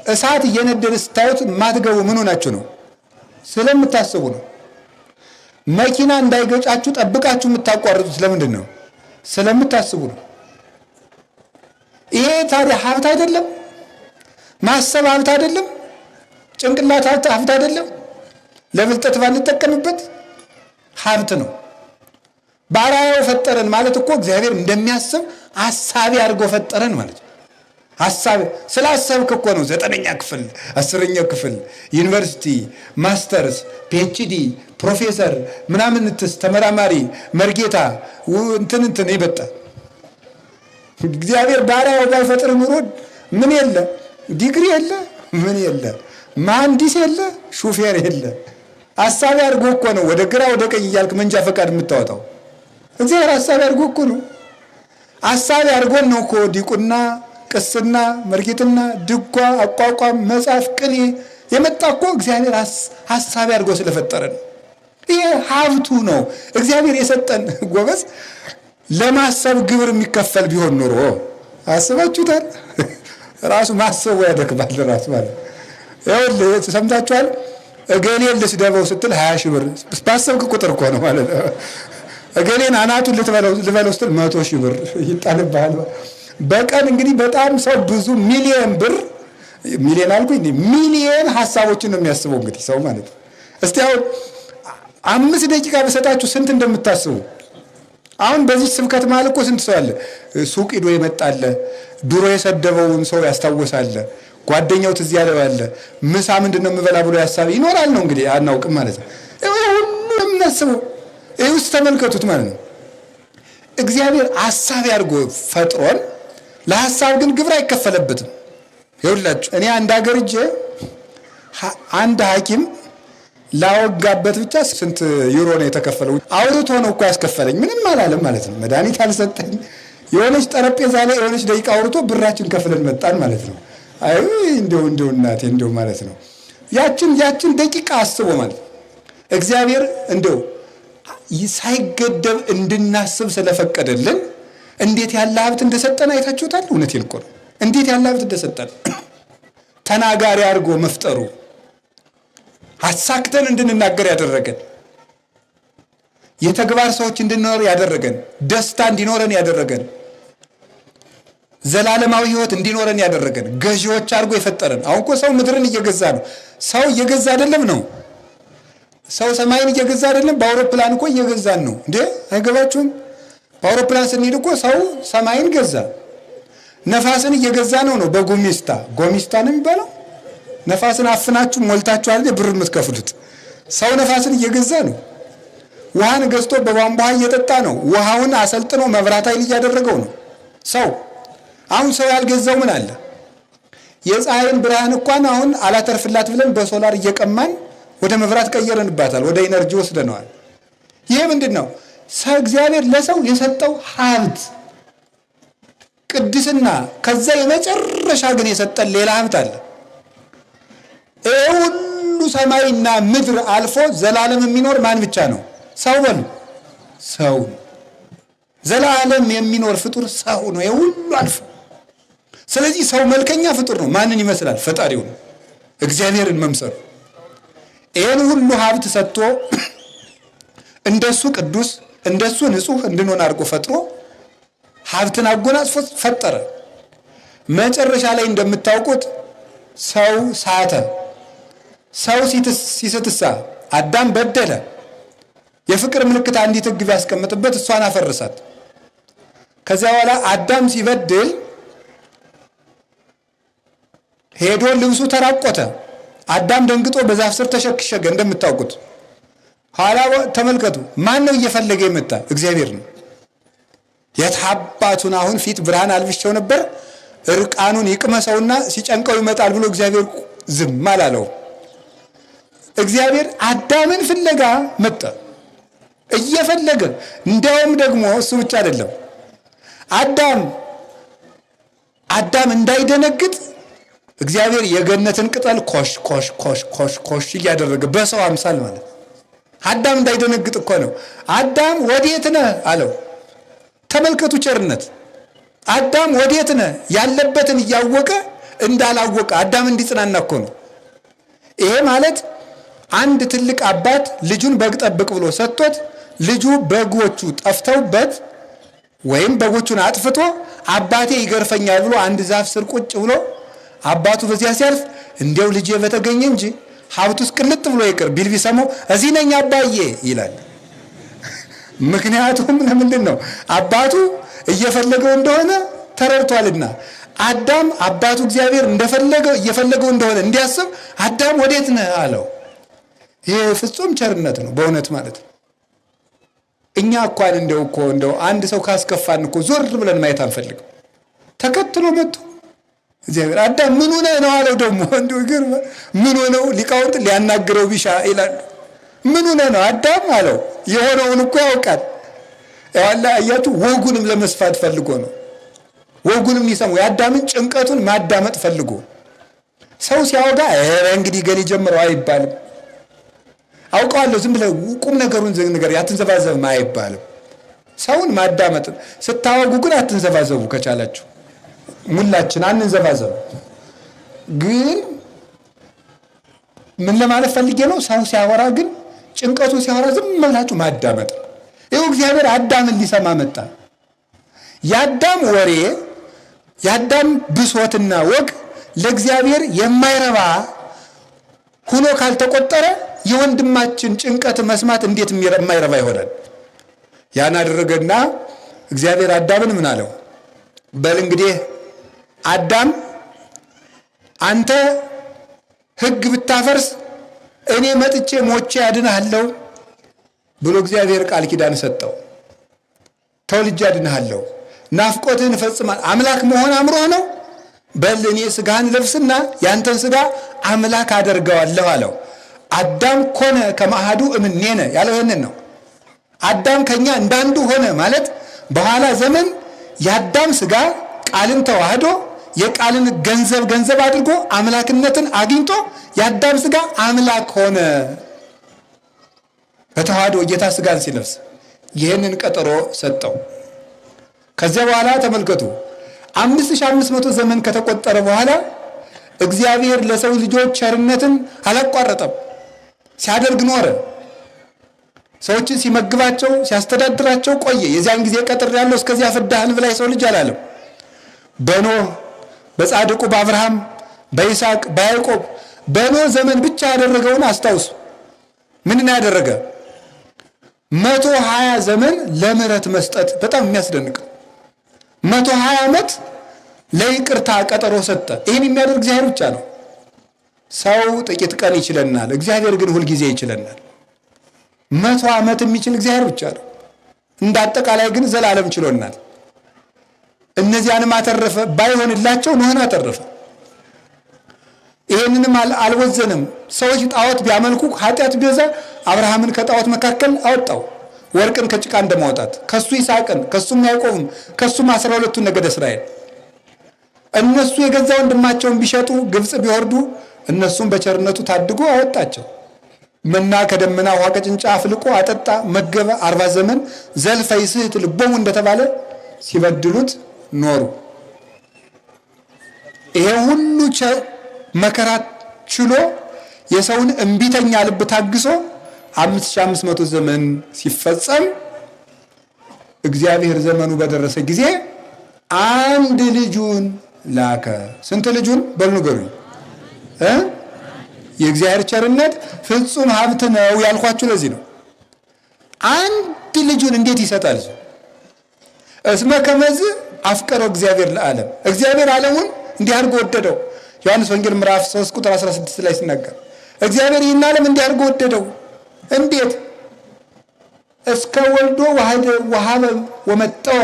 እሳት እየነደደ ስታዩት የማትገቡ ምን ሆናችሁ ነው? ስለምታስቡ ነው። መኪና እንዳይገጫችሁ ጠብቃችሁ የምታቋርጡት ስለምንድን ነው? ስለምታስቡ ነው። ይሄ ታዲያ ሀብት አይደለም? ማሰብ ሀብት አይደለም? ጭንቅላት ሀብት አይደለም? ለብልጠት ባንጠቀምበት ሀብት ነው። በአርአያው ፈጠረን ማለት እኮ እግዚአብሔር እንደሚያስብ አሳቢ አድርጎ ፈጠረን ማለት ነው። ሀሳብ ስላሰብክ እኮ ነው 9ኛ ክፍል 10ኛ ክፍል ዩኒቨርሲቲ ማስተርስ ፒኤችዲ ፕሮፌሰር ምናምን ተመራማሪ መርጌታ እንትን ይበጣ። እግዚአብሔር በአርአያው ባይፈጥር ኑሮ ምን የለ፣ ዲግሪ የለ፣ ምን የለ፣ መሐንዲስ የለ፣ ሹፌር የለ። ሀሳቢ አድርጎ እኮ ነው ወደ ግራ ወደ ቀኝ እያልክ መንጃ ፈቃድ የምታወጣው። እግዚአብሔር ሀሳቢ አድርጎ እኮ ነው። ሀሳቢ አድርጎን ነው እኮ ዲቁና፣ ቅስና፣ መርጌትና፣ ድጓ፣ አቋቋም፣ መጽሐፍ፣ ቅኔ የመጣ እኮ እግዚአብሔር ሀሳቢ አድርጎ ስለፈጠረ ነው። ይሄ ሀብቱ ነው እግዚአብሔር የሰጠን። ጎበዝ ለማሰብ ግብር የሚከፈል ቢሆን ኑሮ አስባችሁታል? ራሱ ማሰቡ ያደክማል ራሱ ማለት ይኸውልህ፣ ሰምታችኋል? እገሌን ልስደበው ስትል 20 ሺህ ብር ባሰብክ ቁጥር እኮ ነው ማለት ነው። እገሌን አናቱን ልበለው ስትል 100 ሺህ ብር ይጣልብሃል። በቀን እንግዲህ በጣም ሰው ብዙ ሚሊዮን ብር ሚሊዮን አልኩኝ ሚሊዮን ሀሳቦችን ነው የሚያስበው እንግዲህ ሰው ማለት ነው። እስቲ አሁን 5 ደቂቃ በሰጣችሁ ስንት እንደምታስቡ። አሁን በዚህ ስብከት ማለት እኮ ስንት ሰው አለ ሱቅ ሂዶ የመጣለ፣ ድሮ የሰደበውን ሰው ያስታውሳለ፣ ጓደኛው ትዝ ያለው ያለ፣ ምሳ ምንድነው የምበላ ብሎ ያሳብ ይኖራል ነው እንግዲህ አናውቅም ማለት ነው። ሁሉ የምናስበው ይህ ውስጥ ተመልከቱት ማለት ነው። እግዚአብሔር ሀሳብ ያድርጎ ፈጥሮን ለሀሳብ ግን ግብር አይከፈለበትም። ይኸውላችሁ እኔ አንድ ሀገር እጄ አንድ ሐኪም ላወጋበት ብቻ ስንት ዩሮ ነው የተከፈለው? አውርቶ ነው እኮ ያስከፈለኝ። ምንም አላለም ማለት ነው። መድኃኒት አልሰጠኝ። የሆነች ጠረጴዛ ላይ የሆነች ደቂቃ አውርቶ ብራችን ከፍለን መጣን ማለት ነው። አይ እንደው እናቴ እንደው ማለት ነው። ያችን ደቂቃ አስቦ ማለት እግዚአብሔር እንደው ሳይገደብ እንድናስብ ስለፈቀደልን እንዴት ያለ ሀብት እንደሰጠን አይታችሁታል? እውነቴን እኮ ነው። እንዴት ያለ ሀብት እንደሰጠን ተናጋሪ አድርጎ መፍጠሩ፣ አሳክተን እንድንናገር ያደረገን፣ የተግባር ሰዎች እንድንኖር ያደረገን፣ ደስታ እንዲኖረን ያደረገን፣ ዘላለማዊ ሕይወት እንዲኖረን ያደረገን፣ ገዢዎች አድርጎ የፈጠረን። አሁን እኮ ሰው ምድርን እየገዛ ነው። ሰው እየገዛ አይደለም ነው። ሰው ሰማይን እየገዛ አይደለም። በአውሮፕላን እኮ እየገዛን ነው እንዴ! አይገባችሁም? በአውሮፕላን ስንሄድ እኮ ሰው ሰማይን ገዛ። ነፋስን እየገዛ ነው። በጎሚስታ ጎሚስታ ነው የሚባለው። ነፋስን አፍናችሁ ሞልታችሁ አይደል ብር የምትከፍሉት። ሰው ነፋስን እየገዛ ነው። ውሃን ገዝቶ በቧንቧ እየጠጣ ነው። ውሃውን አሰልጥኖ መብራት ኃይል እያደረገው ነው ሰው። አሁን ሰው ያልገዛው ምን አለ? የፀሐይን ብርሃን እንኳን አሁን አላተርፍላት ብለን በሶላር እየቀማን ወደ መብራት ቀየረንባታል። ወደ ኢነርጂ ወስደነዋል። ይሄ ምንድን ነው? እግዚአብሔር ለሰው የሰጠው ሀብት ቅድስና። ከዛ የመጨረሻ ግን የሰጠን ሌላ ሀብት አለ። ሁሉ ሰማይና ምድር አልፎ ዘላለም የሚኖር ማን ብቻ ነው? ሰው በሉ። ሰው ዘላለም የሚኖር ፍጡር ሰው ነው የሁሉ አልፎ። ስለዚህ ሰው መልከኛ ፍጡር ነው። ማንን ይመስላል? ፈጣሪውን እግዚአብሔርን መምሰሉ። ይህን ሁሉ ሀብት ሰጥቶ እንደሱ ቅዱስ እንደሱ ንጹሕ እንድንሆን አድርጎ ፈጥሮ ሀብትን አጎናጽፎ ፈጠረ። መጨረሻ ላይ እንደምታውቁት ሰው ሳተ። ሰው ሲስትሳ አዳም በደለ። የፍቅር ምልክት አንዲት ሕግ ቢያስቀምጥበት እሷን አፈረሳት። ከዚያ በኋላ አዳም ሲበድል ሄዶ ልብሱ ተራቆተ። አዳም ደንግጦ በዛፍ ስር ተሸከሸገ እንደምታውቁት። ኋላ ተመልከቱ፣ ማን ነው እየፈለገ የመጣ? እግዚአብሔር ነው። የት አባቱን አሁን ፊት ብርሃን አልብሼው ነበር እርቃኑን ይቅመሰውና ሲጨንቀው ይመጣል ብሎ እግዚአብሔር ዝም አላለው። እግዚአብሔር አዳምን ፍለጋ መጣ እየፈለገ። እንዲያውም ደግሞ እሱ ብቻ አይደለም፣ አዳም እንዳይደነግጥ እግዚአብሔር የገነትን ቅጠል ኮሽ ኮሽ ኮሽ ኮሽ ኮሽ እያደረገ በሰው አምሳል ማለት አዳም እንዳይደነግጥ እኮ ነው። አዳም ወዴት ነህ አለው። ተመልከቱ ቸርነት። አዳም ወዴት ነህ ያለበትን እያወቀ እንዳላወቀ አዳም እንዲጽናና እኮ ነው። ይሄ ማለት አንድ ትልቅ አባት ልጁን በግ ጠብቅ ብሎ ሰጥቶት ልጁ በጎቹ ጠፍተውበት ወይም በጎቹን አጥፍቶ አባቴ ይገርፈኛል ብሎ አንድ ዛፍ ስር ቁጭ ብሎ አባቱ በዚያ ሲያልፍ እንዲያው ልጄ በተገኘ እንጂ ሀብቱስ ቅልጥ ብሎ ይቅር ቢል ቢሰማው እዚህ ነኝ አባዬ ይላል። ምክንያቱም ለምንድን ነው? አባቱ እየፈለገው እንደሆነ ተረድቷልና። አዳም አባቱ እግዚአብሔር እየፈለገው እንደሆነ እንዲያስብ አዳም ወዴት ነህ አለው። ይሄ ፍጹም ቸርነት ነው በእውነት ማለት ነው። እኛ እንኳን እንደው አንድ ሰው ካስከፋን እኮ ዞር ብለን ማየት አንፈልግም። ተከትሎ መጥቶ እግዚአብሔር አዳም ምን ሆነህ ነው አለው። ደግሞ እንደው ግን ምን ሆነው ሊቃውንት ሊያናግረው ቢሻ ይላሉ። ምን ሆነህ ነው አዳም አለው። የሆነውን እኮ ያውቃል። ያላ አያችሁ፣ ወጉንም ለመስፋት ፈልጎ ነው። ወጉንም ሊሰሙ የአዳምን ጭንቀቱን ማዳመጥ ፈልጎ። ሰው ሲያወጋ እንግዲህ ገሌ ጀምረው አይባልም። አውቀዋለሁ ዝም ብለህ ቁም ነገሩን ነገር ያትንዘባዘብ አይባልም። ሰውን ማዳመጥ ስታወጉ ግን አትንዘባዘቡ። ከቻላችሁ ሙላችን አንንዘባዘቡ። ግን ምን ለማለት ፈልጌ ነው? ሰው ሲያወራ ግን ጭንቀቱ ሲያወራ ዝም ብላችሁ ማዳመጥ። ይኸው እግዚአብሔር አዳምን ሊሰማ መጣ። የአዳም ወሬ የአዳም ብሶትና ወግ ለእግዚአብሔር የማይረባ ሁኖ ካልተቆጠረ የወንድማችን ጭንቀት መስማት እንዴት የማይረባ ይሆናል? ያን አደረገና እግዚአብሔር አዳምን ምን አለው? በል እንግዲህ አዳም አንተ ሕግ ብታፈርስ እኔ መጥቼ ሞቼ ያድንሃለሁ ብሎ እግዚአብሔር ቃል ኪዳን ሰጠው። ተወልጄ ያድንሃለሁ፣ ናፍቆትህን እፈጽማለሁ። አምላክ መሆን አምሮህ ነው? በል እኔ ሥጋህን ለብስና ያንተን ሥጋ አምላክ አደርገዋለሁ አለው። አዳም ኮነ ከማሃዱ እምኔነ ያለው ይህንን ነው። አዳም ከኛ እንዳንዱ ሆነ ማለት በኋላ ዘመን የአዳም ሥጋ ቃልን ተዋህዶ የቃልን ገንዘብ አድርጎ አምላክነትን አግኝቶ የአዳም ሥጋ አምላክ ሆነ። በተዋህዶ ጌታ ሥጋን ሲለብስ ይህንን ቀጠሮ ሰጠው። ከዚያ በኋላ ተመልከቱ 5500 ዘመን ከተቆጠረ በኋላ እግዚአብሔር ለሰው ልጆች ቸርነትን አላቋረጠም፣ ሲያደርግ ኖረ። ሰዎችን ሲመግባቸው ሲያስተዳድራቸው ቆየ። የዚያን ጊዜ ቀጥር ያለው እስከዚያ ፍዳህን ብላ የሰው ልጅ አላለም። በኖህ በጻድቁ በአብርሃም በይስሐቅ በያዕቆብ በኖህ ዘመን ብቻ ያደረገውን አስታውሱ። ምን ያደረገ? 120 ዘመን ለምህረት መስጠት። በጣም የሚያስደንቅ 120 ዓመት ለይቅርታ ቀጠሮ ሰጠ። ይህን የሚያደርግ እግዚአብሔር ብቻ ነው። ሰው ጥቂት ቀን ይችለናል፣ እግዚአብሔር ግን ሁልጊዜ ይችለናል። 100 ዓመት የሚችል እግዚአብሔር ብቻ ነው። እንደ አጠቃላይ ግን ዘላለም ችሎናል። እነዚያንም አተረፈ። ባይሆንላቸው ኖህን አተረፈ። ይህንንም አልወዘንም። ሰዎች ጣዖት ቢያመልኩ ኃጢአት ቢበዛ አብርሃምን ከጣዖት መካከል አወጣው፣ ወርቅን ከጭቃ እንደማውጣት፣ ከሱ ይስሐቅን፣ ከሱም ያዕቆብም፣ ከሱም 12ቱን ነገደ እስራኤል። እነሱ የገዛ ወንድማቸውን ቢሸጡ ግብፅ ቢወርዱ እነሱም በቸርነቱ ታድጎ አወጣቸው። መና ከደመና ውሃ ከጭንጫ አፍልቆ አጠጣ፣ መገበ። 40 ዘመን ዘልፈ ይስሕት ልቦሙ እንደተባለ ሲበድሉት ኖሩ። ይሄ ሁሉ መከራ ችሎ የሰውን እምቢተኛ ልብ ታግሶ 5500 ዘመን ሲፈጸም እግዚአብሔር ዘመኑ በደረሰ ጊዜ አንድ ልጁን ላከ። ስንት ልጁን በሉ ንገሩኝ። የእግዚአብሔር ቸርነት ፍጹም ሀብት ነው ያልኳችሁ ለዚህ ነው። አንድ ልጁን እንዴት ይሰጣል? እስመ ከመዝ አፍቀረው እግዚአብሔር ለዓለም፣ እግዚአብሔር ዓለሙን እንዲህ አድርጎ ወደደው። ዮሐንስ ወንጌል ምዕራፍ 3 ቁጥር 16 ላይ ሲናገር እግዚአብሔር ይህን ዓለም እንዲህ አድርጎ ወደደው። እንዴት? እስከ ወልዶ ወሀበ ወመጠወ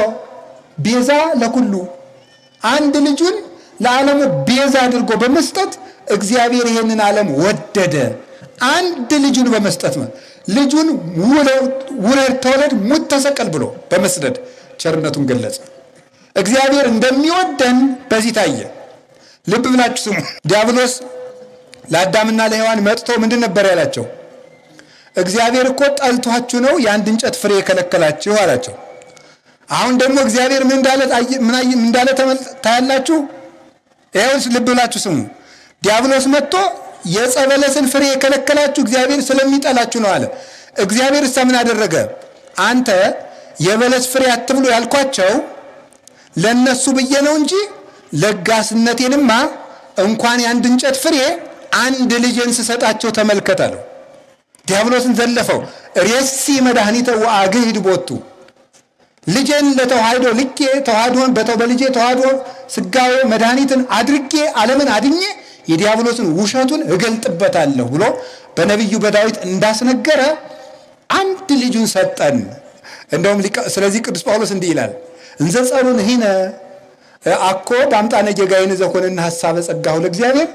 ቤዛ ለኩሉ፣ አንድ ልጁን ለዓለሙ ቤዛ አድርጎ በመስጠት እግዚአብሔር ይህንን ዓለም ወደደ። አንድ ልጁን በመስጠት ልጁን ውረድ ተወለድ ሙት ተሰቀል ብሎ በመስደድ ቸርነቱን ገለጸ። እግዚአብሔር እንደሚወደን በዚህ ታየ። ልብ ብላችሁ ስሙ። ዲያብሎስ ለአዳምና ለሔዋን መጥቶ ምንድን ነበር ያላቸው? እግዚአብሔር እኮ ጠልቷችሁ ነው የአንድ እንጨት ፍሬ የከለከላችሁ አላቸው። አሁን ደግሞ እግዚአብሔር ምን እንዳለ ታያላችሁ። ይኸውስ ልብ ብላችሁ ስሙ። ዲያብሎስ መጥቶ የዕፀ በለስን ፍሬ የከለከላችሁ እግዚአብሔር ስለሚጠላችሁ ነው አለ። እግዚአብሔር እሳ ምን አደረገ? አንተ የበለስ ፍሬ አትብሉ ያልኳቸው ለነሱ ብዬ ነው እንጂ ለጋስነቴንማ እንኳን የአንድ እንጨት ፍሬ አንድ ልጅን ስሰጣቸው ተመልከት አለው። ዲያብሎስን ዘለፈው። ሬሲ መድኃኒተ ወአግህድ ቦቱ፣ ልጄን ለተዋህዶ ልኬ ተዋህዶን በልጄ ተዋህዶ ስጋዌ መድኃኒትን አድርጌ ዓለምን አድኜ የዲያብሎስን ውሸቱን እገልጥበታለሁ ብሎ በነቢዩ በዳዊት እንዳስነገረ አንድ ልጁን ሰጠን። እንደውም ስለዚህ ቅዱስ ጳውሎስ እንዲህ ይላል፣ እንዘ ጸሩን ሂነ አኮ በአምጣነ ጌጋይን ዘኮንና ሐሳበ ጸጋሁ ለእግዚአብሔር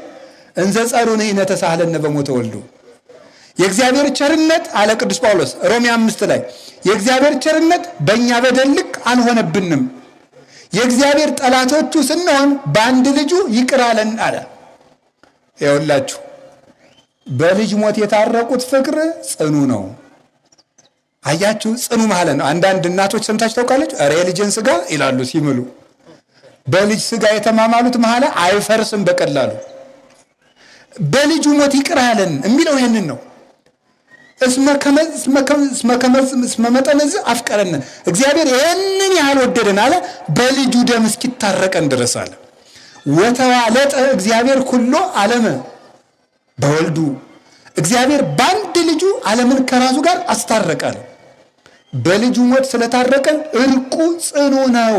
እንዘ ጸሩን ሂነ ተሳህለነ በሞተ ወልዱ። የእግዚአብሔር ቸርነት አለ ቅዱስ ጳውሎስ ሮሜ 5 ላይ የእግዚአብሔር ቸርነት በእኛ በደል ልክ አልሆነብንም፣ የእግዚአብሔር ጠላቶቹ ስንሆን በአንድ ልጁ ይቅር አለን አለ። ይኸውላችሁ በልጅ ሞት የታረቁት ፍቅር ጽኑ ነው። አያችሁ፣ ጽኑ ማለት ነው። አንዳንድ እናቶች ሰምታችሁ ታውቃለች? ኧረ የልጅን ስጋ ይላሉ ሲምሉ። በልጅ ስጋ የተማማሉት መሐላ አይፈርስም በቀላሉ። በልጁ ሞት ይቅር አለን የሚለው ይህንን ነው። እስመ መጠነ አፍቀረን፣ እግዚአብሔር ይህንን ያህል ወደደን አለ በልጁ ደም እስኪታረቀን ድረስ አለ። ወተዋለጠ እግዚአብሔር ኩሎ ዓለመ በወልዱ፣ እግዚአብሔር በአንድ ልጁ ዓለምን ከራሱ ጋር አስታረቃል። በልጁ ሞት ስለታረቀን እርቁ ጽኑ ነው።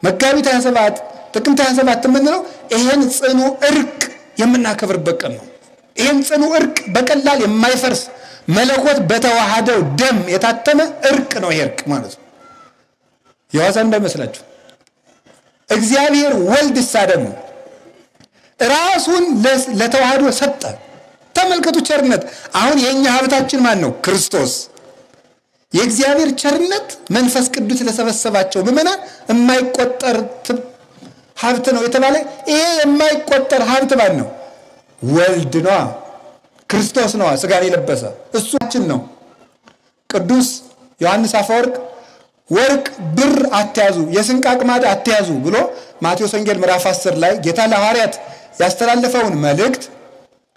መጋቢት 27 ጥቅምት 27 የምንለው ይሄን ጽኑ እርቅ የምናከብርበት ቀን ነው። ይሄን ጽኑ እርቅ በቀላል የማይፈርስ መለኮት በተዋሃደው ደም የታተመ እርቅ ነው። ይሄ እርቅ ማለት ነው የዋዛ እንዳይመስላችሁ። እግዚአብሔር ወልድ ደግሞ ራሱን ለተዋህዶ ሰጠ። ተመልከቱ ቸርነት። አሁን የኛ ሀብታችን ማን ነው? ክርስቶስ። የእግዚአብሔር ቸርነት መንፈስ ቅዱስ ለሰበሰባቸው ምዕመናን የማይቆጠር ሀብት ነው የተባለ ይሄ የማይቆጠር ሀብት ማን ነው? ወልድ ነዋ፣ ክርስቶስ ነዋ፣ ስጋን የለበሰ እሱችን ነው። ቅዱስ ዮሐንስ አፈወርቅ ወርቅ ብር አትያዙ፣ የስንቅ አቅማድ አትያዙ ብሎ ማቴዎስ ወንጌል ምዕራፍ 10 ላይ ጌታ ለሐዋርያት ያስተላለፈውን መልእክት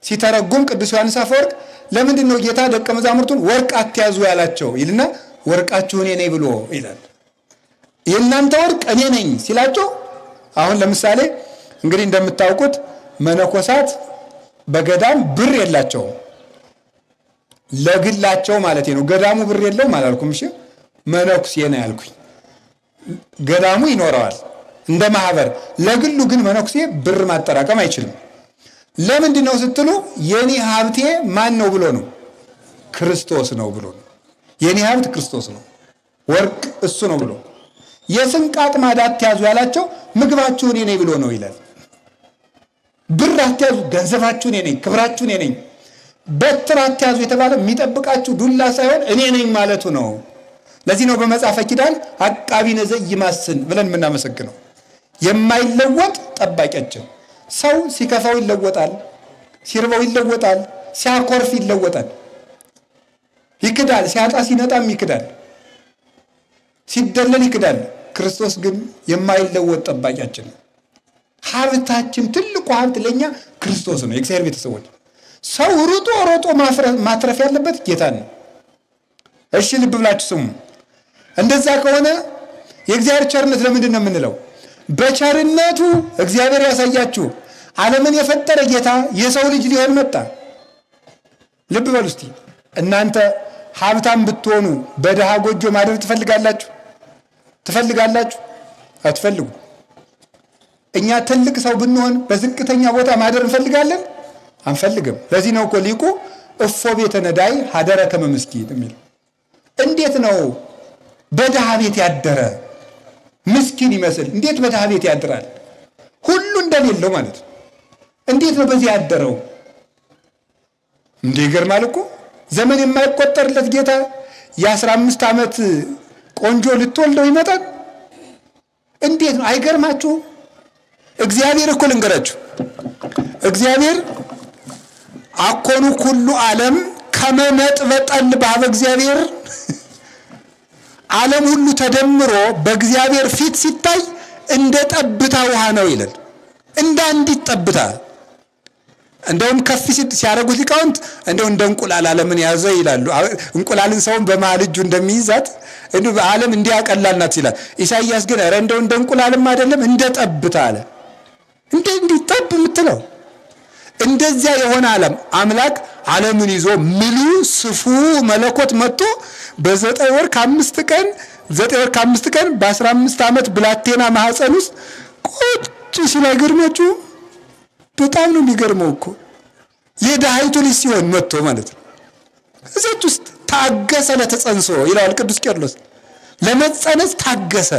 ሲተረጉም ቅዱስ ዮሐንስ አፈወርቅ ለምንድን ነው ጌታ ደቀ መዛሙርቱን ወርቅ አትያዙ ያላቸው ይልና ወርቃችሁ እኔ ነኝ ብሎ ይላል። የእናንተ ወርቅ እኔ ነኝ ሲላቸው፣ አሁን ለምሳሌ እንግዲህ እንደምታውቁት መነኮሳት በገዳም ብር የላቸውም፣ ለግላቸው ማለት ነው። ገዳሙ ብር የለውም አላልኩም። እሺ መነኩሴ ነው ያልኩኝ። ገዳሙ ይኖረዋል እንደ ማህበር፣ ለግሉ ግን መነኩሴ ብር ማጠራቀም አይችልም። ለምንድን ነው ስትሉ የኔ ሀብቴ ማን ነው ብሎ ነው? ክርስቶስ ነው ብሎ ነው። የኔ ሀብት ክርስቶስ ነው፣ ወርቅ እሱ ነው ብሎ። የስንቅ አቅማድ አትያዙ ያላቸው ምግባችሁ እኔ ነኝ ብሎ ነው ይላል። ብር አትያዙ፣ ገንዘባችሁ እኔ ነኝ፣ ክብራችሁ እኔ ነኝ። በትር አትያዙ የተባለ የሚጠብቃችሁ ዱላ ሳይሆን እኔ ነኝ ማለቱ ነው። ለዚህ ነው በመጽሐፈ ኪዳን አቃቢ ነዘ ይማስን ብለን የምናመሰግነው። የማይለወጥ ጠባቂያችን። ሰው ሲከፋው ይለወጣል፣ ሲርበው ይለወጣል፣ ሲያኮርፍ ይለወጣል። ይክዳል። ሲያጣ ሲነጣም ይክዳል። ሲደለል ይክዳል። ክርስቶስ ግን የማይለወጥ ጠባቂያችን ነው። ሀብታችን ትልቁ ሀብት ለኛ ክርስቶስ ነው። የእግዚአብሔር ቤተሰቦች ሰው ሩጦ ማትረፍ ያለበት ጌታን ነው። እሺ ልብ ብላችሁ ስሙ። እንደዛ ከሆነ የእግዚአብሔር ቸርነት ለምንድን ነው የምንለው? በቸርነቱ እግዚአብሔር ያሳያችሁ ዓለምን የፈጠረ ጌታ የሰው ልጅ ሊሆን መጣ። ልብ በሉ እስቲ። እናንተ ሀብታም ብትሆኑ በድሃ ጎጆ ማደር ትፈልጋላችሁ? አትፈልጉ። እኛ ትልቅ ሰው ብንሆን በዝቅተኛ ቦታ ማደር እንፈልጋለን? አንፈልግም። ለዚህ ነው እኮ ሊቁ እፎ ቤተ ነዳይ ሀደረ ከመ ምስኪን የሚል። እንዴት ነው በድሃ ቤት ያደረ ምስኪን ይመስል? እንዴት በድሃ ቤት ያድራል? ሁሉ እንደሌለው ማለት ነው። እንዴት ነው በዚህ ያደረው? እንዴ ይገርማል እኮ። ዘመን የማይቆጠርለት ጌታ የ15 ዓመት ቆንጆ ልትወልደው ይመጣል። እንዴት ነው? አይገርማችሁ? እግዚአብሔር እኮ ልንገራችሁ፣ እግዚአብሔር አኮኑ ኩሉ ዓለም ከመነጥበጠል ባበ እግዚአብሔር ዓለም ሁሉ ተደምሮ በእግዚአብሔር ፊት ሲታይ እንደ ጠብታ ውሃ ነው ይላል። እንደ አንዲት ጠብታ። እንደውም ከፍ ሲያደርጉት ሊቃውንት እንደው እንደ እንቁላል ዓለምን ያዘ ይላሉ። እንቁላልን ሰውን በመሃል እጁ እንደሚይዛት ዓለም እንዲያቀላል ናት ይላል። ኢሳይያስ ግን ኧረ እንደው እንደ እንቁላልም አይደለም እንደ ጠብታ አለ። እንዲህ ጠብ የምትለው እንደዚያ የሆነ አምላክ ዓለምን ይዞ ምሉ ስፉ መለኮት መጥቶ በ9 ወር ከ5 ቀን በ15 ዓመት ብላቴና ማህፀን ውስጥ ቁጭ ሲል አይገርማችሁ? በጣም ነው የሚገርመው እኮ። የድሃይቱ ልጅ ሲሆን መጥቶ ማለት ነው። እዚች ውስጥ ታገሰ ለተጸንሶ ይላል ቅዱስ ቄርሎስ። ለመጸነስ ታገሰ።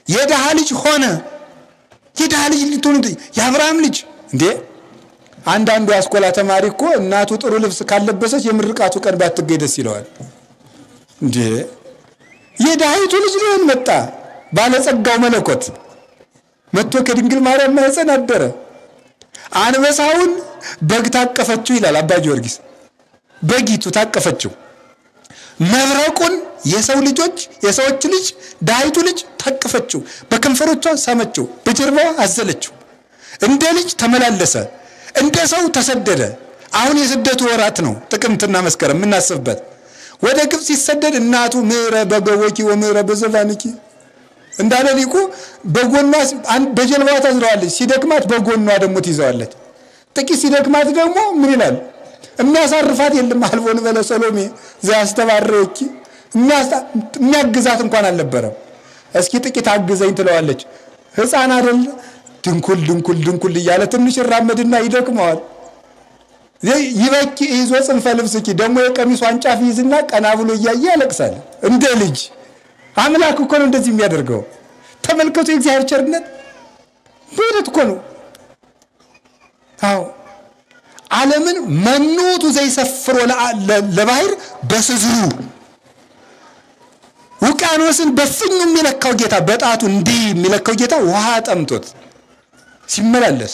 የድሃ ልጅ ሆነ። የድሃ ልጅ ልትሆን የአብርሃም ልጅ እንዴ! አንዳንዱ አስኮላ ተማሪ እኮ እናቱ ጥሩ ልብስ ካለበሰች የምርቃቱ ቀን ባትገኝ ደስ ይለዋል። እንዴ የድሃይቱ ልጅ ሊሆን መጣ። ባለጸጋው መለኮት መጥቶ ከድንግል ማርያም ማህፀን አደረ። አንበሳውን በግ ታቀፈችው ይላል አባ ጊዮርጊስ። በጊቱ ታቀፈችው። መብረቁን የሰዎች ልጅ ድሃይቱ ልጅ ታቀፈችው። በከንፈሮቿ ሳመችው፣ በጀርባዋ አዘለችው። እንደ ልጅ ተመላለሰ፣ እንደ ሰው ተሰደደ። አሁን የስደቱ ወራት ነው፣ ጥቅምትና መስከረም የምናስብበት። ወደ ግብፅ ሲሰደድ እናቱ ምዕረ በገቦኪ ወምዕረ በዘባንኪ እንዳለ ሊቁ በጎኗ በጀልባዋ ታዝረዋለች። ሲደክማት በጎኗ ደግሞ ትይዘዋለች። ጥቂት ሲደክማት ደግሞ ምን ይላል? የሚያሳርፋት የለም። አልቦን በለ ሰሎሜ ዘያስተባረኪ የሚያግዛት እንኳን አልነበረም። እስኪ ጥቂት አግዘኝ ትለዋለች። ሕፃን አይደል? ድንኩል እያለ ትንሽ ይራመድና ይደክመዋል። ይበኪ ይዞ ጽንፈ ልብስኪ ደግሞ የቀሚሷን ጫፍ ይዝና ቀና ብሎ እያየ ያለቅሳል። እንደ ልጅ አምላክ እኮ ነው እንደዚህ የሚያደርገው። ተመልከቱ የእግዚአብሔር ቸርነት በእውነት እኮ ነው። አዎ ዓለምን መኑቱ ዘይሰፍሮ ለባህር በስዝሩ ውቅያኖስን በፍኙ የሚለካው ጌታ፣ በጣቱ እንዲህ የሚለካው ጌታ ውሃ ጠምቶት ሲመላለስ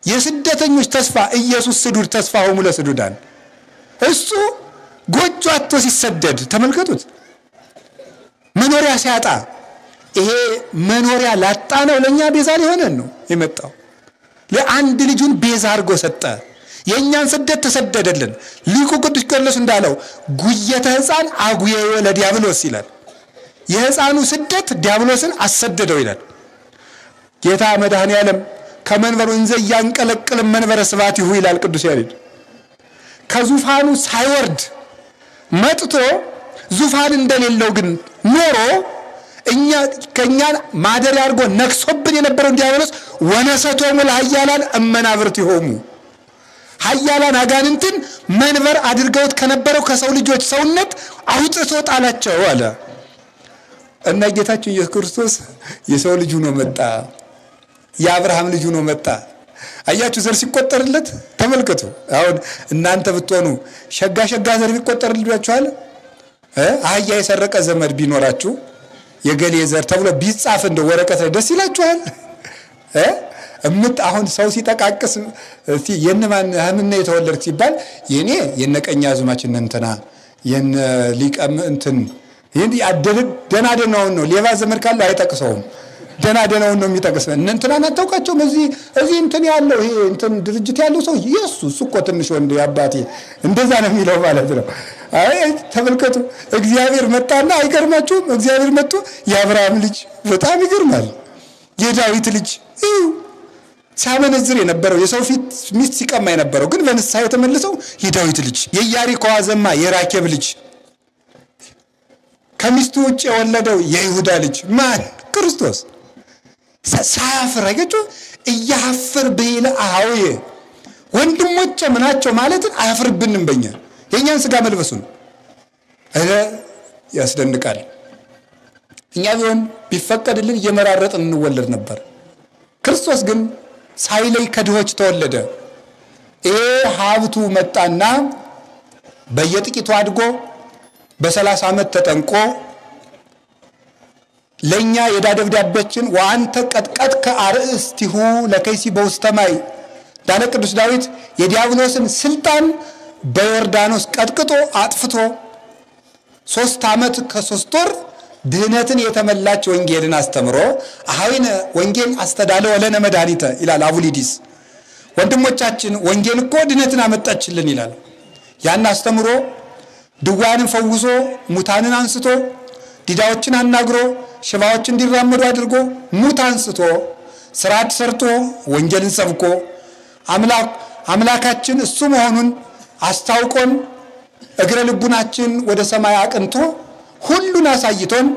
የስደተኞች ተስፋ ኢየሱስ ስዱድ ተስፋ ሆሙ ለስዱዳን እሱ ጎጆ አጥቶ ሲሰደድ ተመልከቱት። መኖሪያ ሲያጣ ይሄ መኖሪያ ላጣ ነው ለኛ ቤዛ ሊሆነን ነው የመጣው። ለአንድ ልጁን ቤዛ አድርጎ ሰጠ። የእኛን ስደት ተሰደደልን። ሊቁ ቅዱስ ቄርሎስ እንዳለው ጉየተ ሕፃን አጉየዮ ለዲያብሎስ ይላል። የሕፃኑ ስደት ዲያብሎስን አሰደደው ይላል። ጌታ መድኃኔ ዓለም ከመንበሩ እንዘ ያንቀለቅል መንበረ ስብሐቲሁ ይላል ቅዱስ ያሬድ። ከዙፋኑ ሳይወርድ መጥቶ ዙፋን እንደሌለው ግን ኖሮ ከእኛን ማደሪያ አድርጎ ነግሶብን የነበረውን ዲያብሎስ ወነሰቶሙ ለኃያላን እመናብርቲሆሙ ኃያላን አጋንንትን መንበር አድርገውት ከነበረው ከሰው ልጆች ሰውነት አውጥቶ ጣላቸው አለ እና ጌታችን ኢየሱስ ክርስቶስ የሰው ልጅ ሆኖ መጣ። የአብርሃም ልጅ ሆኖ መጣ። አያችሁ ዘር ሲቆጠርለት ተመልከቱ። አሁን እናንተ ብትሆኑ ሸጋ ዘር ቢቆጠርላችኋል? አህያ የሰረቀ ዘመድ ቢኖራችሁ የገሌ ዘር ተብሎ ቢጻፍ እንደ ወረቀት ላይ ደስ ይላችኋል? አሁን ሰው ሲጠቃቅስ እስቲ የነማን ምን የተወለድክ ሲባል የኔ የነቀኛዝማች እንትና የነ ሊቀም እንትን ይሄን ደናደናውን ነው። ሌባ ዘመድ ካለ አይጠቅሰውም። ደናደናውን ነው የሚጠቅስ። እንትናን አታውቃቸውም? እዚህ እንትን ያለው ይሄ እንትን ድርጅት ያለው ሰው ኢየሱስ እኮ ትንሽ ወንድ ያባቴ እንደዛ ነው የሚለው ማለት ነው። አይ ተመልከቱ፣ እግዚአብሔር መጣና አይገርማችሁም? እግዚአብሔር መጥቶ የአብርሃም ልጅ በጣም ይገርማል። የዳዊት ልጅ ሲያመነዝር የነበረው የሰው ፊት ሚስት ሲቀማ የነበረው ግን በንስሐ የተመለሰው የዳዊት ልጅ፣ የኢያሪኮ ዘማ የራኬብ ልጅ፣ ከሚስቱ ውጭ የወለደው የይሁዳ ልጅ ማን? ክርስቶስ። ሳያፍር አገጩ እያፈር በይለ አውየ ወንድሞቼ ምናቸው ማለትን አያፍርብንም። በእኛ የእኛን ስጋ መልበሱን ያስደንቃል። እኛ ቢሆን ቢፈቀድልን እየመራረጥን እንወለድ ነበር። ክርስቶስ ግን ሳይለይ ከድሆች ተወለደ። ይሄ ሀብቱ መጣና በየጥቂቱ አድጎ በ30 ዓመት ተጠንቆ ለኛ የዕዳ ደብዳቤያችን ወአንተ ቀጥቀጥከ አርእስቲሁ ለከይሲ በውስተ ማይ ዳነ ቅዱስ ዳዊት የዲያብሎስን ስልጣን በዮርዳኖስ ቀጥቅጦ አጥፍቶ 3 ዓመት ከ3 ወር ድህነትን የተመላች ወንጌልን አስተምሮ አሃዊነ ወንጌል አስተዳለ ወለነ መድኃኒተ ይላል አቡሊዲስ። ወንድሞቻችን ወንጌል እኮ ድህነትን አመጣችልን ይላል። ያን አስተምሮ ድውያንን ፈውሶ ሙታንን አንስቶ ዲዳዎችን አናግሮ ሽባዎች እንዲራመዱ አድርጎ ሙት አንስቶ ስርዓት ሰርቶ ወንጌልን ሰብኮ አምላካችን እሱ መሆኑን አስታውቆን እግረ ልቡናችን ወደ ሰማይ አቅንቶ ሁሉን አሳይቶን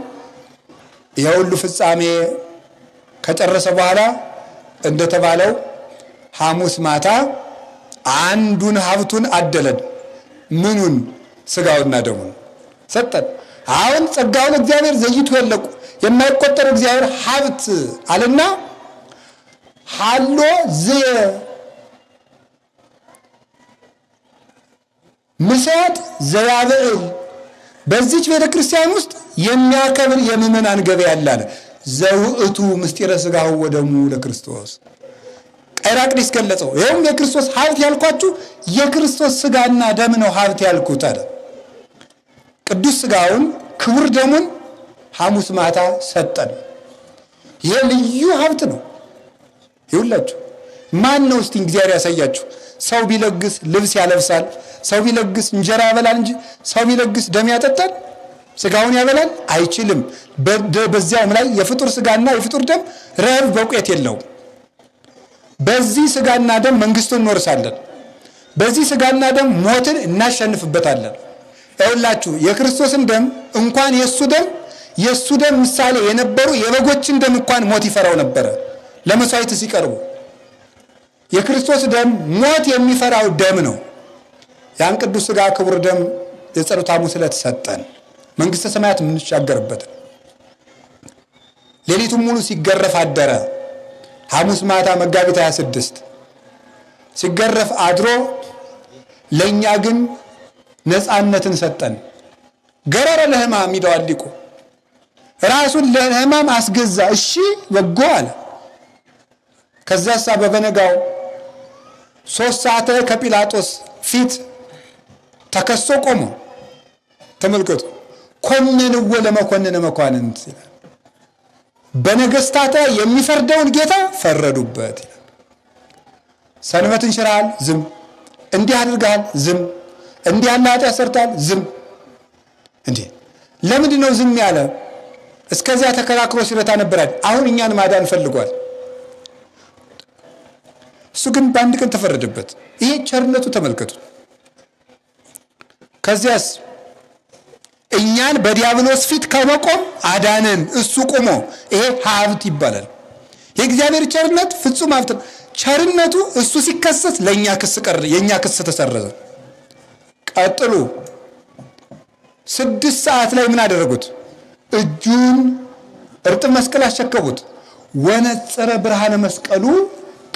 የሁሉ ፍጻሜ ከጨረሰ በኋላ እንደተባለው ሐሙስ ማታ አንዱን ሀብቱን አደለን። ምኑን? ስጋውና ደሙን ሰጠን። አሁን ጸጋውን እግዚአብሔር ዘይቱ የለቁ የማይቆጠር እግዚአብሔር ሀብት አለና ሃሎ ዘየ ምሳት ዘያብዕል በዚች ቤተ ክርስቲያን ውስጥ የሚያከብር የምእመናን ገበያ ያለ ዘውእቱ ምስጢረ ሥጋሁ ወደሙ ለክርስቶስ ቃይራቅዲስ ገለጸው። ይኸውም የክርስቶስ ሀብት ያልኳችሁ የክርስቶስ ሥጋና ደም ነው ሀብት ያልኩት አለ። ቅዱስ ሥጋውን ክቡር ደሙን ሐሙስ ማታ ሰጠን። ይህ ልዩ ሀብት ነው። ይሁላችሁ ማን ነው እስቲ እግዚአብሔር ያሳያችሁ። ሰው ቢለግስ ልብስ ያለብሳል፣ ሰው ቢለግስ እንጀራ ያበላል እንጂ ሰው ቢለግስ ደም ያጠጣል? ሥጋውን ያበላል? አይችልም። በዚያውም ላይ የፍጡር ሥጋና የፍጡር ደም ረብ በቁየት የለውም። በዚህ ሥጋና ደም መንግስቱን እንወርሳለን። በዚህ ሥጋና ደም ሞትን እናሸንፍበታለን። ይሁላችሁ የክርስቶስን ደም እንኳን የሱ ደም ምሳሌ የነበሩ የበጎችን ደም እንኳን ሞት ይፈራው ነበረ ለመስዋዕት ሲቀርቡ። የክርስቶስ ደም ሞት የሚፈራው ደም ነው። ያን ቅዱስ ሥጋ ክቡር ደም የጸሎተ ሐሙስ ዕለት ሰጠን፣ መንግስተ ሰማያት የምንሻገርበት። ሌሊቱን ሙሉ ሲገረፍ አደረ። ሐሙስ ማታ መጋቢት 26 ሲገረፍ አድሮ ለኛ ግን ነፃነትን ሰጠን። ገረረ ለሕማም ይለዋል ሊቁ። ራሱን ለሕማም አስገዛ። እሺ በጎ አለ። ከዛሳ በበነጋው 3 ሰዓት ከጲላጦስ ፊት ተከሶ ቆሞ ተመልከቱ። ኮነንወ ለመኮንነ መኳንንት ይላል። በነገስታት የሚፈርደውን ጌታ ፈረዱበት ይላል። ሰንበትን ሽረሃል፣ ዝም። እንዲህ አድርገሃል፣ ዝም። እንዲህ ያለ ኃጢአት ሰርተሃል፣ ዝም። እንዴ ለምንድን ነው ዝም ያለ? እስከዚያ ተከራክሮ ሲረታ ነበራል። አሁን እኛን ማዳን ፈልጓል። እሱ ግን በአንድ ቀን ተፈረደበት። ይሄ ቸርነቱ ተመልከቱ። ከዚያስ እኛን በዲያብሎስ ፊት ከመቆም አዳነን። እሱ ቆሞ ይሄ ሀብት ይባላል። የእግዚአብሔር ቸርነት ፍጹም ሀብት ነው። ቸርነቱ እሱ ሲከሰስ ለእኛ ክስ ቀረ፣ የእኛ ክስ ተሰረዘ። ቀጥሉ 6 ሰዓት ላይ ምን አደረጉት? እጁን እርጥብ መስቀል አሸከቡት። ወነጸረ ብርሃነ መስቀሉ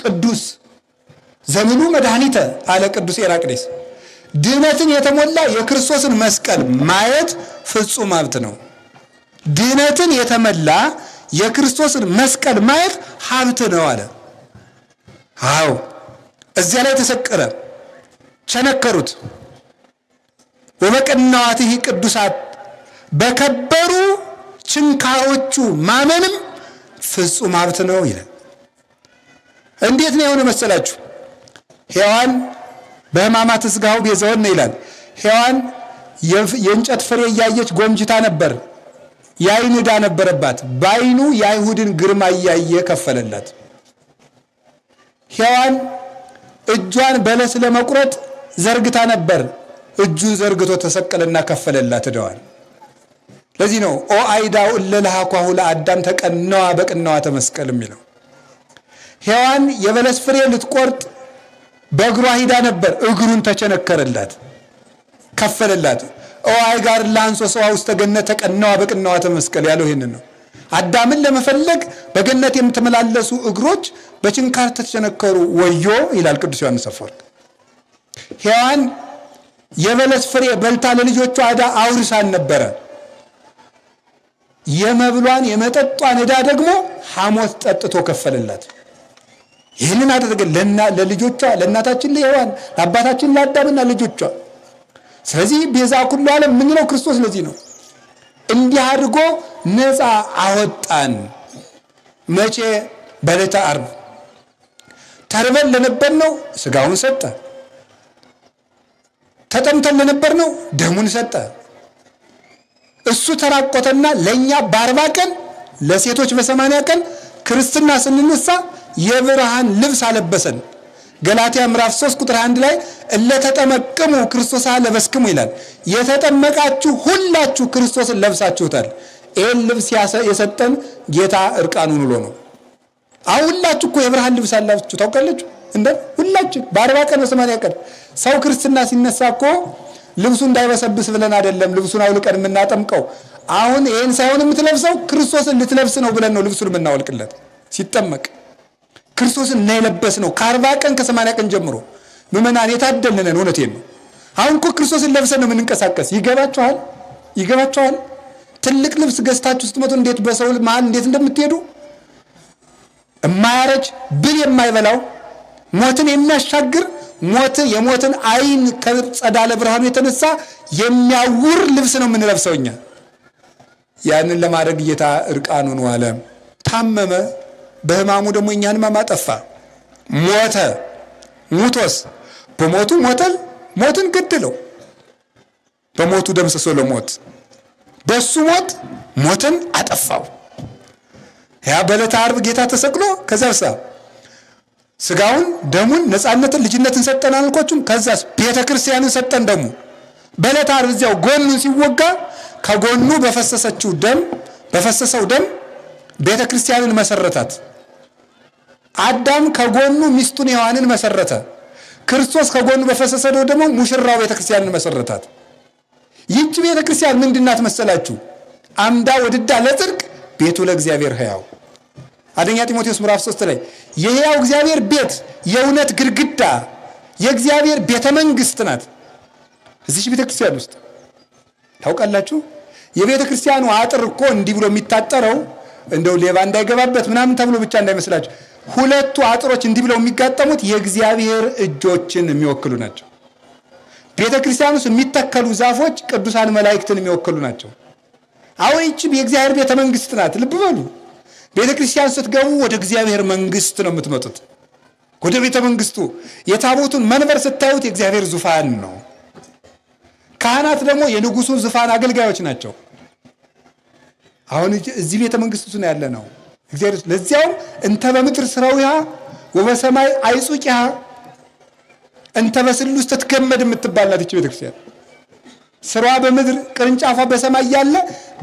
ቅዱስ ዘምኑ መድኃኒተ አለ ቅዱስ ኤራቅዴስ። ድህነትን የተሞላ የክርስቶስን መስቀል ማየት ፍጹም ሀብት ነው። ድህነትን የተሞላ የክርስቶስን መስቀል ማየት ሀብት ነው አለ። አዎ እዚያ ላይ ተሰቀለ። ቸነከሩት። ወበቀናዋትህ ቅዱሳት በከበሩ ችንካሮቹ ማመንም ፍጹም ሀብት ነው ይላል። እንዴት ነው የሆነ መሰላችሁ? ሔዋን በሕማማተ ሥጋው ቤዛውን ነው ይላል። ሔዋን የእንጨት ፍሬ እያየች ጎምጅታ ነበር። የዓይን ዕዳ ነበረባት። በዓይኑ የአይሁድን ግርማ እያየ ከፈለላት። ሔዋን እጇን በለስ ለመቁረጥ ዘርግታ ነበር። እጁን ዘርግቶ ተሰቀለና ከፈለላት ዕዳዋን። ለዚህ ነው ኦ አይዳው እለልሃኳሁ ለአዳም ተቀነዋ በቅነዋ ተመስቀል የሚለው። ሔዋን የበለስ ፍሬ ልትቆርጥ በእግሯ ሂዳ ነበር። እግሩን ተቸነከረላት፣ ከፈለላት። ኦ አይጋር ላንሶ ሰዋ ውስጥ ገነት ተቀነዋ በቅነዋ ተመስቀል ያለው ይሄንን ነው። አዳምን ለመፈለግ በገነት የምትመላለሱ እግሮች በችንካር ተቸነከሩ ወዮ ይላል ቅዱስ ዮሐንስ አፈወርቅ። ሔዋን የበለስ ፍሬ በልታ ለልጆቿ ዕዳ አውርሳን ነበረ። የመብሏን የመጠጧን ዕዳ ደግሞ ሐሞት ጠጥቶ ከፈለላት። ይህንን አደረገ ለልጆቿ፣ ለእናታችን ለሔዋን፣ ለአባታችን ለአዳምና ልጆቿ። ስለዚህ ቤዛ ኩሉ ዓለም የምንለው ክርስቶስ ለዚህ ነው። እንዲህ አድርጎ ነፃ አወጣን። መቼ? በዕለተ ዓርብ። ተርበን ለነበርነው ሥጋውን ሰጠ። ተጠምተን ለነበርነው ደሙን ሰጠ። እሱ ተራቆተና ለእኛ በ40 ቀን ለሴቶች በ80 ቀን ክርስትና ስንነሳ የብርሃን ልብስ አለበሰን። ገላትያ ምዕራፍ 3 ቁጥር 1 ላይ እለተጠመቅሙ ክርስቶስ ለበስክሙ ይላል። የተጠመቃችሁ ሁላችሁ ክርስቶስን ለብሳችሁታል። ይህን ልብስ የሰጠን ጌታ እርቃኑን ውሎ ነው። አሁን ሁላችሁ እኮ የብርሃን ልብስ አላችሁ ታውቃላችሁ። እንደ ሁላችሁ በ40 ቀን በ80 ቀን ሰው ክርስትና ሲነሳ እኮ ልብሱ እንዳይበሰብስ ብለን አይደለም ልብሱን አውልቀን የምናጠምቀው። አሁን ይሄን ሳይሆን የምትለብሰው ክርስቶስን ልትለብስ ነው ብለን ነው ልብሱን የምናወልቅለት። ሲጠመቅ ክርስቶስን ነው የለበስ ነው። ከ40 ቀን ከ80 ቀን ጀምሮ ምዕመናን የታደልነን። እውነቴን ነው። አሁን እኮ ክርስቶስን ለብሰን ነው የምንንቀሳቀስ። ይገባችኋል? ይገባችኋል? ትልቅ ልብስ ገዝታችሁ ስትመጡ እንዴት በሰው መሀል እንዴት እንደምትሄዱ የማያረጅ ብል የማይበላው ሞትን የሚያሻግር የሞትን አይን ከጸዳለ ብርሃኑ የተነሳ የሚያውር ልብስ ነው የምንለብሰው እኛ። ያንን ለማድረግ ጌታ እርቃኑን ዋለ። ታመመ። በሕማሙ ደግሞ እኛን ሕማም አጠፋ። ሞተ። ሙቶስ በሞቱ ሞትን ገደለው። በሞቱ ደምስሶ ለሞት በሱ ሞትን አጠፋው። ያ በዕለተ ዓርብ ጌታ ተሰቅሎ ከዛስ ሥጋውን ደሙን ነፃነትን ልጅነትን ሰጠን አልኳችሁም። ከዛስ ቤተ ክርስቲያንን ሰጠን። ደግሞ በዕለተ ዓርብ እዚያው ጎኑን ሲወጋ ከጎኑ በፈሰሰው ደም ቤተ ክርስቲያንን መሰረታት። አዳም ከጎኑ ሚስቱን ሔዋንን መሰረተ። ክርስቶስ ከጎኑ በፈሰሰው ደግሞ ሙሽራው ቤተ ክርስቲያንን መሰረታት። ይህች ቤተ ክርስቲያን ምንድናት መሰላችሁ? አምዳ ወድዳ ለጽድቅ ቤቱ ለእግዚአብሔር ሕያው። አንደኛ ጢሞቴዎስ ምዕራፍ 3 ላይ የሕያው እግዚአብሔር ቤት የእውነት ግድግዳ የእግዚአብሔር ቤተ መንግስት ናት። እዚች ቤተ ክርስቲያን ውስጥ ታውቃላችሁ፣ የቤተ ክርስቲያኑ አጥር እኮ እንዲህ ብሎ የሚታጠረው እንደው ሌባ እንዳይገባበት ምናምን ተብሎ ብቻ እንዳይመስላችሁ። ሁለቱ አጥሮች እንዲህ ብለው የሚጋጠሙት የእግዚአብሔር እጆችን የሚወክሉ ናቸው። ቤተ ክርስቲያን ውስጥ የሚተከሉ ዛፎች ቅዱሳን መላእክትን የሚወክሉ ናቸው። አሁን ይህች የእግዚአብሔር ቤተ መንግስት ናት። ልብ በሉ። ቤተ ክርስቲያን ስትገቡ ወደ እግዚአብሔር መንግስት ነው የምትመጡት። ወደ ቤተ መንግስቱ የታቦቱን መንበር ስታዩት የእግዚአብሔር ዙፋን ነው። ካህናት ደግሞ የንጉሱ ዙፋን አገልጋዮች ናቸው። አሁን እዚህ ቤተ መንግስት ነው ያለ ነው እግዚአብሔር። ለዚያውም እንተ በምድር ስራዊሃ ወበሰማይ አይጹቂሃ እንተ በስሉስ ተትገመድ የምትባል ናት ይህች ቤተ ክርስቲያን። ስሯ በምድር ቅርንጫፏ በሰማይ ያለ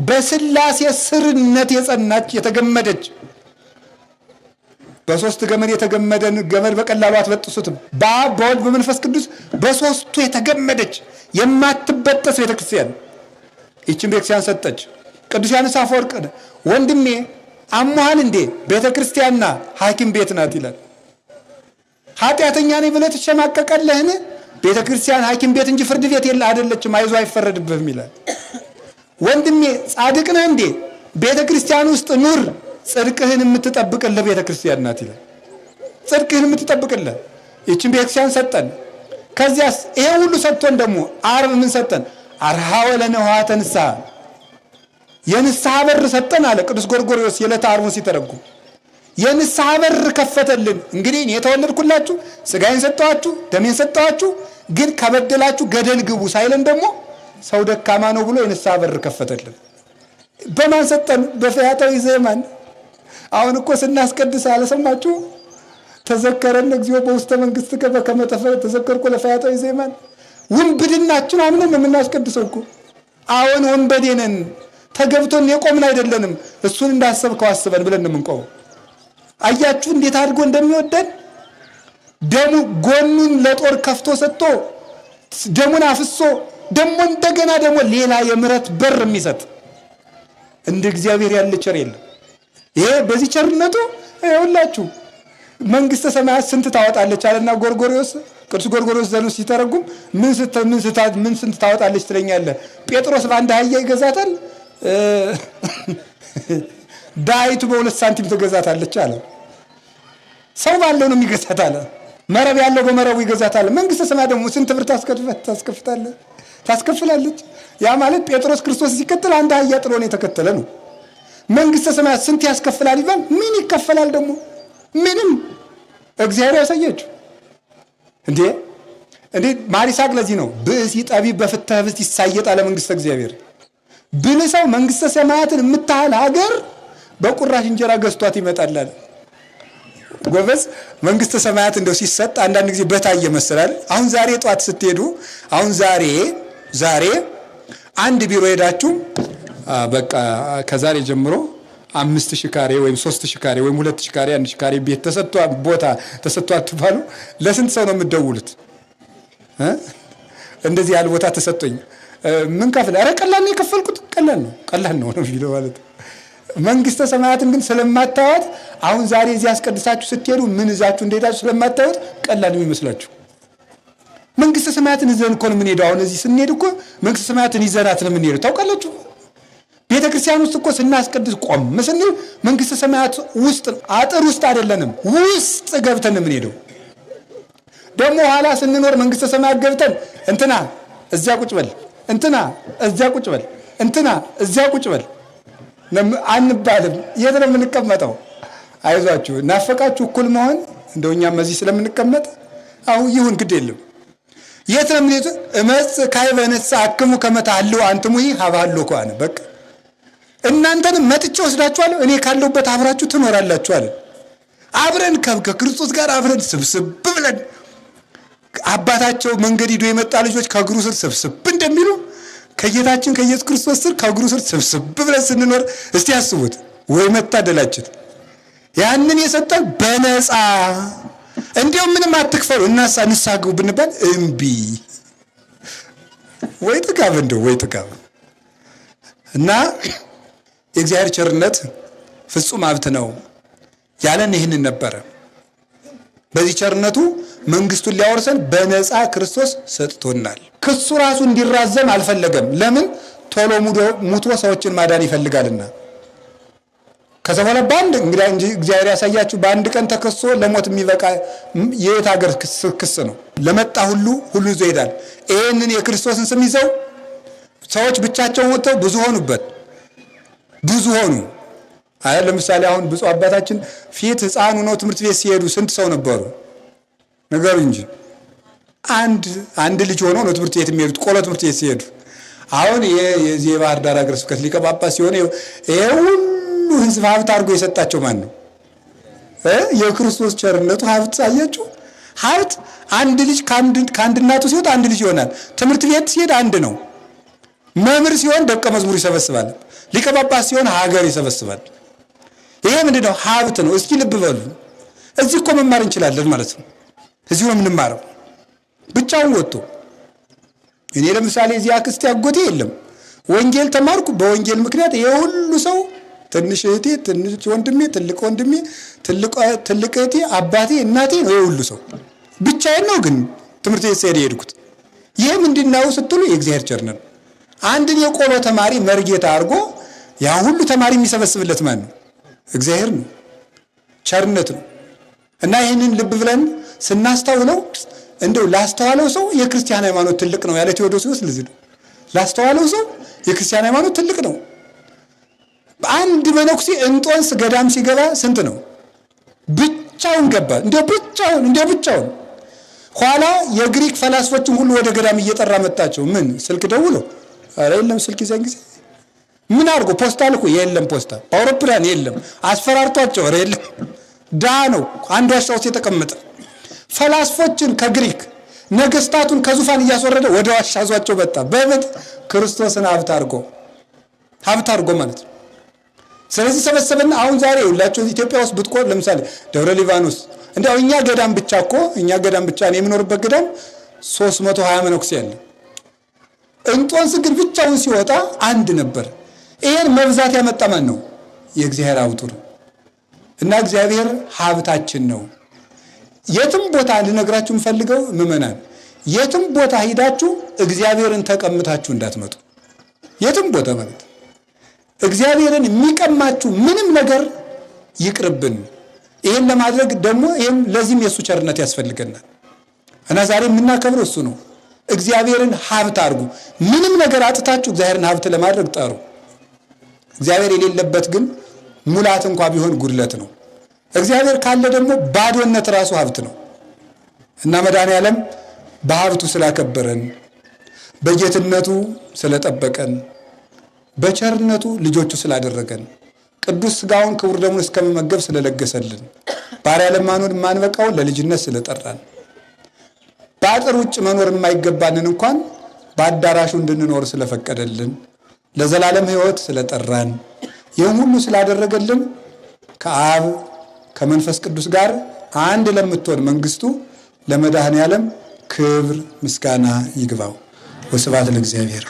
በስላሴ ስርነት የጸናች የተገመደች። በሶስት ገመድ የተገመደን ገመድ በቀላሉ አትበጥሱትም። በአብ በወልድ በመንፈስ ቅዱስ በሶስቱ የተገመደች የማትበጠስ ቤተክርስቲያን ይህችን ቤተክርስቲያን ሰጠች። ቅዱስ ዮሐንስ አፈወርቅ ወንድሜ አሞሃል እንዴ? ቤተክርስቲያንና ሐኪም ቤት ናት ይላል። ኃጢአተኛ ነኝ ብለህ ትሸማቀቃለህን? ቤተክርስቲያን ሐኪም ቤት እንጂ ፍርድ ቤት አይደለችም። አይዞ አይፈረድብህም ይላል። ወንድሜ ጻድቅ ነህ እንዴ? ቤተክርስቲያን ውስጥ ኑር፣ ጽድቅህን የምትጠብቅልህ ቤተክርስቲያን ናት ይላል። ጽድቅህን የምትጠብቅልህ ይህችን ቤተክርስቲያን ሰጠን። ከዚያስ ይሄ ሁሉ ሰጥቶን ደግሞ ዓርብ ምን ሰጠን? አርሃወ ለነዋተ ንስሐ የንስሐ በር ሰጠን አለ ቅዱስ ጎርጎርዮስ የዕለተ ዓርቡን ሲተረጉም። የንስሐ በር ከፈተልን። እንግዲህ እኔ የተወለድኩላችሁ ሥጋዬን ሰጠኋችሁ ደሜን ሰጠኋችሁ፣ ግን ከበደላችሁ ገደል ግቡ ሳይለን ደግሞ ሰው ደካማ ነው ብሎ የንስሐ በር ከፈተልን። በማን ሰጠን? በፈያታዊ ዘየማን። አሁን እኮ ስናስቀድስ አልሰማችሁ? ተዘከረን እግዚኦ በውስተ መንግሥትከ በከመ ተዘከርኩ ለፈያታዊ ዘየማን። ውንብድናችን አምነን ነው የምናስቀድሰው እኮ። አሁን ወንበዴ ነን፣ ተገብቶን የቆምን አይደለንም። እሱን እንዳሰብከው አስበን ብለን ነው የምንቆመው። አያችሁ እንዴት አድርጎ እንደሚወደን። ደሙ ጎኑን ለጦር ከፍቶ ሰጥቶ ደሙን አፍሶ ደግሞ እንደገና ደግሞ ሌላ የምሕረት በር የሚሰጥ እንደ እግዚአብሔር ያለ ቸር የለም። ይሄ በዚህ ቸርነቱ ይኸውላችሁ መንግሥተ ሰማያት ስንት ታወጣለች አለና ጎርጎርዮስ ቅዱስ ጎርጎርዮስ ዘኑ ሲተረጉም ምን ስንት ታወጣለች ትለኛለህ? ጴጥሮስ በአንድ አህያ ይገዛታል፣ ዳይቱ በ2 ሳንቲም ትገዛታለች አለ። ሰው ባለው ነው የሚገዛት አለ። መረብ ያለው በመረቡ ይገዛታል። መንግሥተ ሰማያት ደግሞ ስንት ብር ታስከፍላለች። ያ ማለት ጴጥሮስ ክርስቶስ ሲከተል አንድ አህያ ጥሎ ነው የተከተለ ነው። መንግሥተ ሰማያት ስንት ያስከፍላል ይባል? ምን ይከፈላል ደግሞ? ምንም። እግዚአብሔር ያሳያችሁ እንዴ ማሪሳቅ ለዚህ ነው ብእሲ ጠቢብ በፍትሐ ህብስት ይሳየጣል ለመንግሥተ እግዚአብሔር። ብልህ ሰው መንግሥተ ሰማያትን የምታህል ሀገር በቁራሽ እንጀራ ገዝቷት ይመጣላል። ጎበዝ መንግሥተ ሰማያት እንደው ሲሰጥ አንዳንድ ጊዜ በታየ መሰላል። አሁን ዛሬ ጧት ስትሄዱ አሁን ዛሬ አንድ ቢሮ ሄዳችሁ በቃ ከዛሬ ጀምሮ 5000 ካሬ ወይም 3000 ካሬ ወይም 2000 ካሬ 1000 ካሬ ቤት ተሰጥቷል ቦታ ተሰጥቷል ትባሉ ለስንት ሰው ነው የምትደውሉት? እንደዚህ ያለ ቦታ ተሰጥቶኝ ምን ከፍለ? ኧረ ቀላል ነው የከፈልኩት። ቀላል ነው የሚለው ማለት ነው። መንግሥተ ሰማያትን ግን ስለማታዩት አሁን ዛሬ እዚህ አስቀድሳችሁ ስትሄዱ ምን እዛችሁ እንደሄዳችሁ ስለማታዩት ቀላል ነው ይመስላችሁ። መንግሥተ ሰማያትን ይዘን እኮ ነው የምንሄደው። አሁን እዚህ ስንሄድ እኮ መንግሥተ ሰማያትን ይዘናት ነው የምንሄደው። ታውቃላችሁ ቤተ ክርስቲያን ውስጥ እኮ ስናስቀድስ ቆም ስንል መንግሥተ ሰማያት ውስጥ አጥር ውስጥ አይደለንም፣ ውስጥ ገብተን ነው የምንሄደው። ደግሞ ኋላ ስንኖር መንግሥተ ሰማያት ገብተን እንትና እዚያ ቁጭ በል፣ እንትና እዚያ ቁጭ በል፣ እንትና እዚያ ቁጭ በል አንባልም። የት ነው የምንቀመጠው? አይዟችሁ ናፈቃችሁ እኩል መሆን እንደው እኛም እዚህ ስለምንቀመጥ አሁን ይሁን ግድ የለም። የት ነው የምንሄደው? እመጽ ካይበ ነሥአክሙ ከመ ተሐልው አንትሙ ሀበሃሎ ከዋነ በቃ እናንተንም መጥቼ ወስዳችኋለሁ፣ እኔ ካለሁበት አብራችሁ ትኖራላችሁ አለ። አብረን ከክርስቶስ ጋር አብረን ስብስብ ብለን አባታቸው መንገድ ሂዶ የመጣ ልጆች ከእግሩ ስር ስብስብ እንደሚሉ ከጌታችን ከኢየሱስ ክርስቶስ ስር ከእግሩ ስር ስብስብ ብለን ስንኖር እስቲ ያስቡት ወይ መታደላችን። ያንን የሰጠን በነፃ እንዲያውም ምንም አትክፈሉ እናሳ ንስሐ ግቡ ብንባል እምቢ። ወይ ጥጋብ እንደው ወይ ጥጋብ። እና የእግዚአብሔር ቸርነት ፍጹም ሀብት ነው ያለን ይህንን ነበረ። በዚህ ቸርነቱ መንግስቱን ሊያወርሰን በነፃ ክርስቶስ ሰጥቶናል። ክሱ ራሱ እንዲራዘም አልፈለገም። ለምን? ቶሎ ሙቶ ሰዎችን ማዳን ይፈልጋልና። ከዛ በኋላ በአንድ እንግዲህ እግዚአብሔር ያሳያችሁ በአንድ ቀን ተከሶ ለሞት የሚበቃ የት ሀገር ክስ ነው? ለመጣ ሁሉ ይዞ ይሄዳል። ይህንን የክርስቶስን ስም ይዘው ሰዎች ብቻቸውን ወጥተው ብዙ ሆኑበት፣ ብዙ ሆኑ። አይ ለምሳሌ አሁን ብፁዕ አባታችን ፊት ሕፃን ሆነው ትምህርት ቤት ሲሄዱ ስንት ሰው ነበሩ? ነገሩ እንጂ አንድ ልጅ ሆኖ ነው ትምህርት ቤት የሚሄዱት፣ ቆሎ ትምህርት ቤት ሲሄዱ። አሁን የዚህ የባህር ዳር ሀገረ ስብከት ሊቀ ጳጳስ ሲሆን ይሄ ሁሉ ሕዝብ ሀብት አድርጎ የሰጣቸው ማን ነው? የክርስቶስ ቸርነቱ ሀብት አያችሁ። ሀብት አንድ ልጅ ከአንድ እናቱ ሲወጣ አንድ ልጅ ይሆናል። ትምህርት ቤት ሲሄድ አንድ ነው። መምህር ሲሆን ደቀ መዝሙር ይሰበስባል። ሊቀ ጳጳስ ሲሆን ሀገር ይሰበስባል። ይሄ ምንድን ነው? ሀብት ነው። እስኪ ልብ በሉ። እዚህ እኮ መማር እንችላለን ማለት ነው። እዚሁ ነው የምንማረው ብቻውን ወጥቶ። እኔ ለምሳሌ እዚህ አክስቴ አጎቴ የለም፣ ወንጌል ተማርኩ። በወንጌል ምክንያት ይሄ ሁሉ ሰው ትንሽ እህቴ፣ ትንሽ ወንድሜ፣ ትልቅ ወንድሜ፣ ትልቅ እህቴ፣ አባቴ፣ እናቴ ነው። ይሄ ሁሉ ሰው ብቻዬን ነው ግን ትምህርት ቤት ስሄድ የሄድኩት። ይሄ ምንድን ነው ስትሉ የእግዚአብሔር ቸርነት ነው። አንድን የቆሎ ተማሪ መርጌታ አድርጎ ያ ሁሉ ተማሪ የሚሰበስብለት ማን ነው? እግዚአብሔር ነው። ቸርነት ነው። እና ይህንን ልብ ብለን ስናስተውለው እንደው ላስተዋለው ሰው የክርስቲያን ሃይማኖት ትልቅ ነው ያለ ቴዎዶሲዎስ ልጅ ነው። ላስተዋለው ሰው የክርስቲያን ሃይማኖት ትልቅ ነው። አንድ መነኩሴ እንጦንስ ገዳም ሲገባ ስንት ነው? ብቻውን ገባ። እንደው ብቻውን ኋላ የግሪክ ፈላስፎችን ሁሉ ወደ ገዳም እየጠራ መጣቸው። ምን ስልክ ደውሎ ኧረ የለም ስልክ ይዘን ጊዜ ምን አድርጎ ፖስታ ልኮ የለም ፖስታ በአውሮፕላን የለም አስፈራርቷቸው ኧረ የለም ዳ ነው አንድ ዋሻ ውስጥ የተቀመጠ ፈላስፎችን ከግሪክ ነገስታቱን ከዙፋን እያስወረደ ወደ ዋሻ አዟቸው መጣ። በእውነት ክርስቶስን ሀብት አድርጎ ማለት ነው። ስለዚህ ሰበሰበና አሁን ዛሬ ሁላችሁ ኢትዮጵያ ውስጥ ብትቆር ለምሳሌ ደብረ ሊባኖስ እንደው እኛ ገዳም ብቻ እኔ የምኖርበት ገዳም 320 መነኩሴ ያለ እንጦንስ ግን ብቻውን ሲወጣ አንድ ነበር። ይሄን መብዛት ያመጣ ማን ነው? የእግዚአብሔር ሀብቱ ነው። እና እግዚአብሔር ሀብታችን ነው። የትም ቦታ ልነግራችሁ የምፈልገው ምእመናን፣ የትም ቦታ ሂዳችሁ እግዚአብሔርን ተቀምታችሁ እንዳትመጡ። የትም ቦታ ማለት እግዚአብሔርን የሚቀማችሁ ምንም ነገር ይቅርብን። ይሄን ለማድረግ ደግሞ ለዚህም የሱ ቸርነት ያስፈልገናል። እና ዛሬ የምናከብረው እሱ ነው። እግዚአብሔርን ሀብት አድርጉ። ምንም ነገር አጥታችሁ እግዚአብሔርን ሀብት ለማድረግ ጠሩ። እግዚአብሔር የሌለበት ግን ሙላት እንኳ ቢሆን ጉድለት ነው። እግዚአብሔር ካለ ደግሞ ባዶነት ራሱ ሀብት ነው። እና መድኃኔዓለም በሀብቱ ስላከበረን፣ በጌትነቱ ስለጠበቀን፣ በቸርነቱ ልጆቹ ስላደረገን፣ ቅዱስ ሥጋውን ክቡር ደሙን እስከመመገብ ስለለገሰልን፣ ባሪያ ለማኖር የማንበቃውን ለልጅነት ስለጠራን፣ በአጥር ውጭ መኖር የማይገባንን እንኳን በአዳራሹ እንድንኖር ስለፈቀደልን፣ ለዘላለም ሕይወት ስለጠራን፣ ይህም ሁሉ ስላደረገልን ከአብ ከመንፈስ ቅዱስ ጋር አንድ ለምትሆን መንግስቱ ለመድኃኔዓለም ክብር ምስጋና ይግባው። ወስብሐት ለእግዚአብሔር።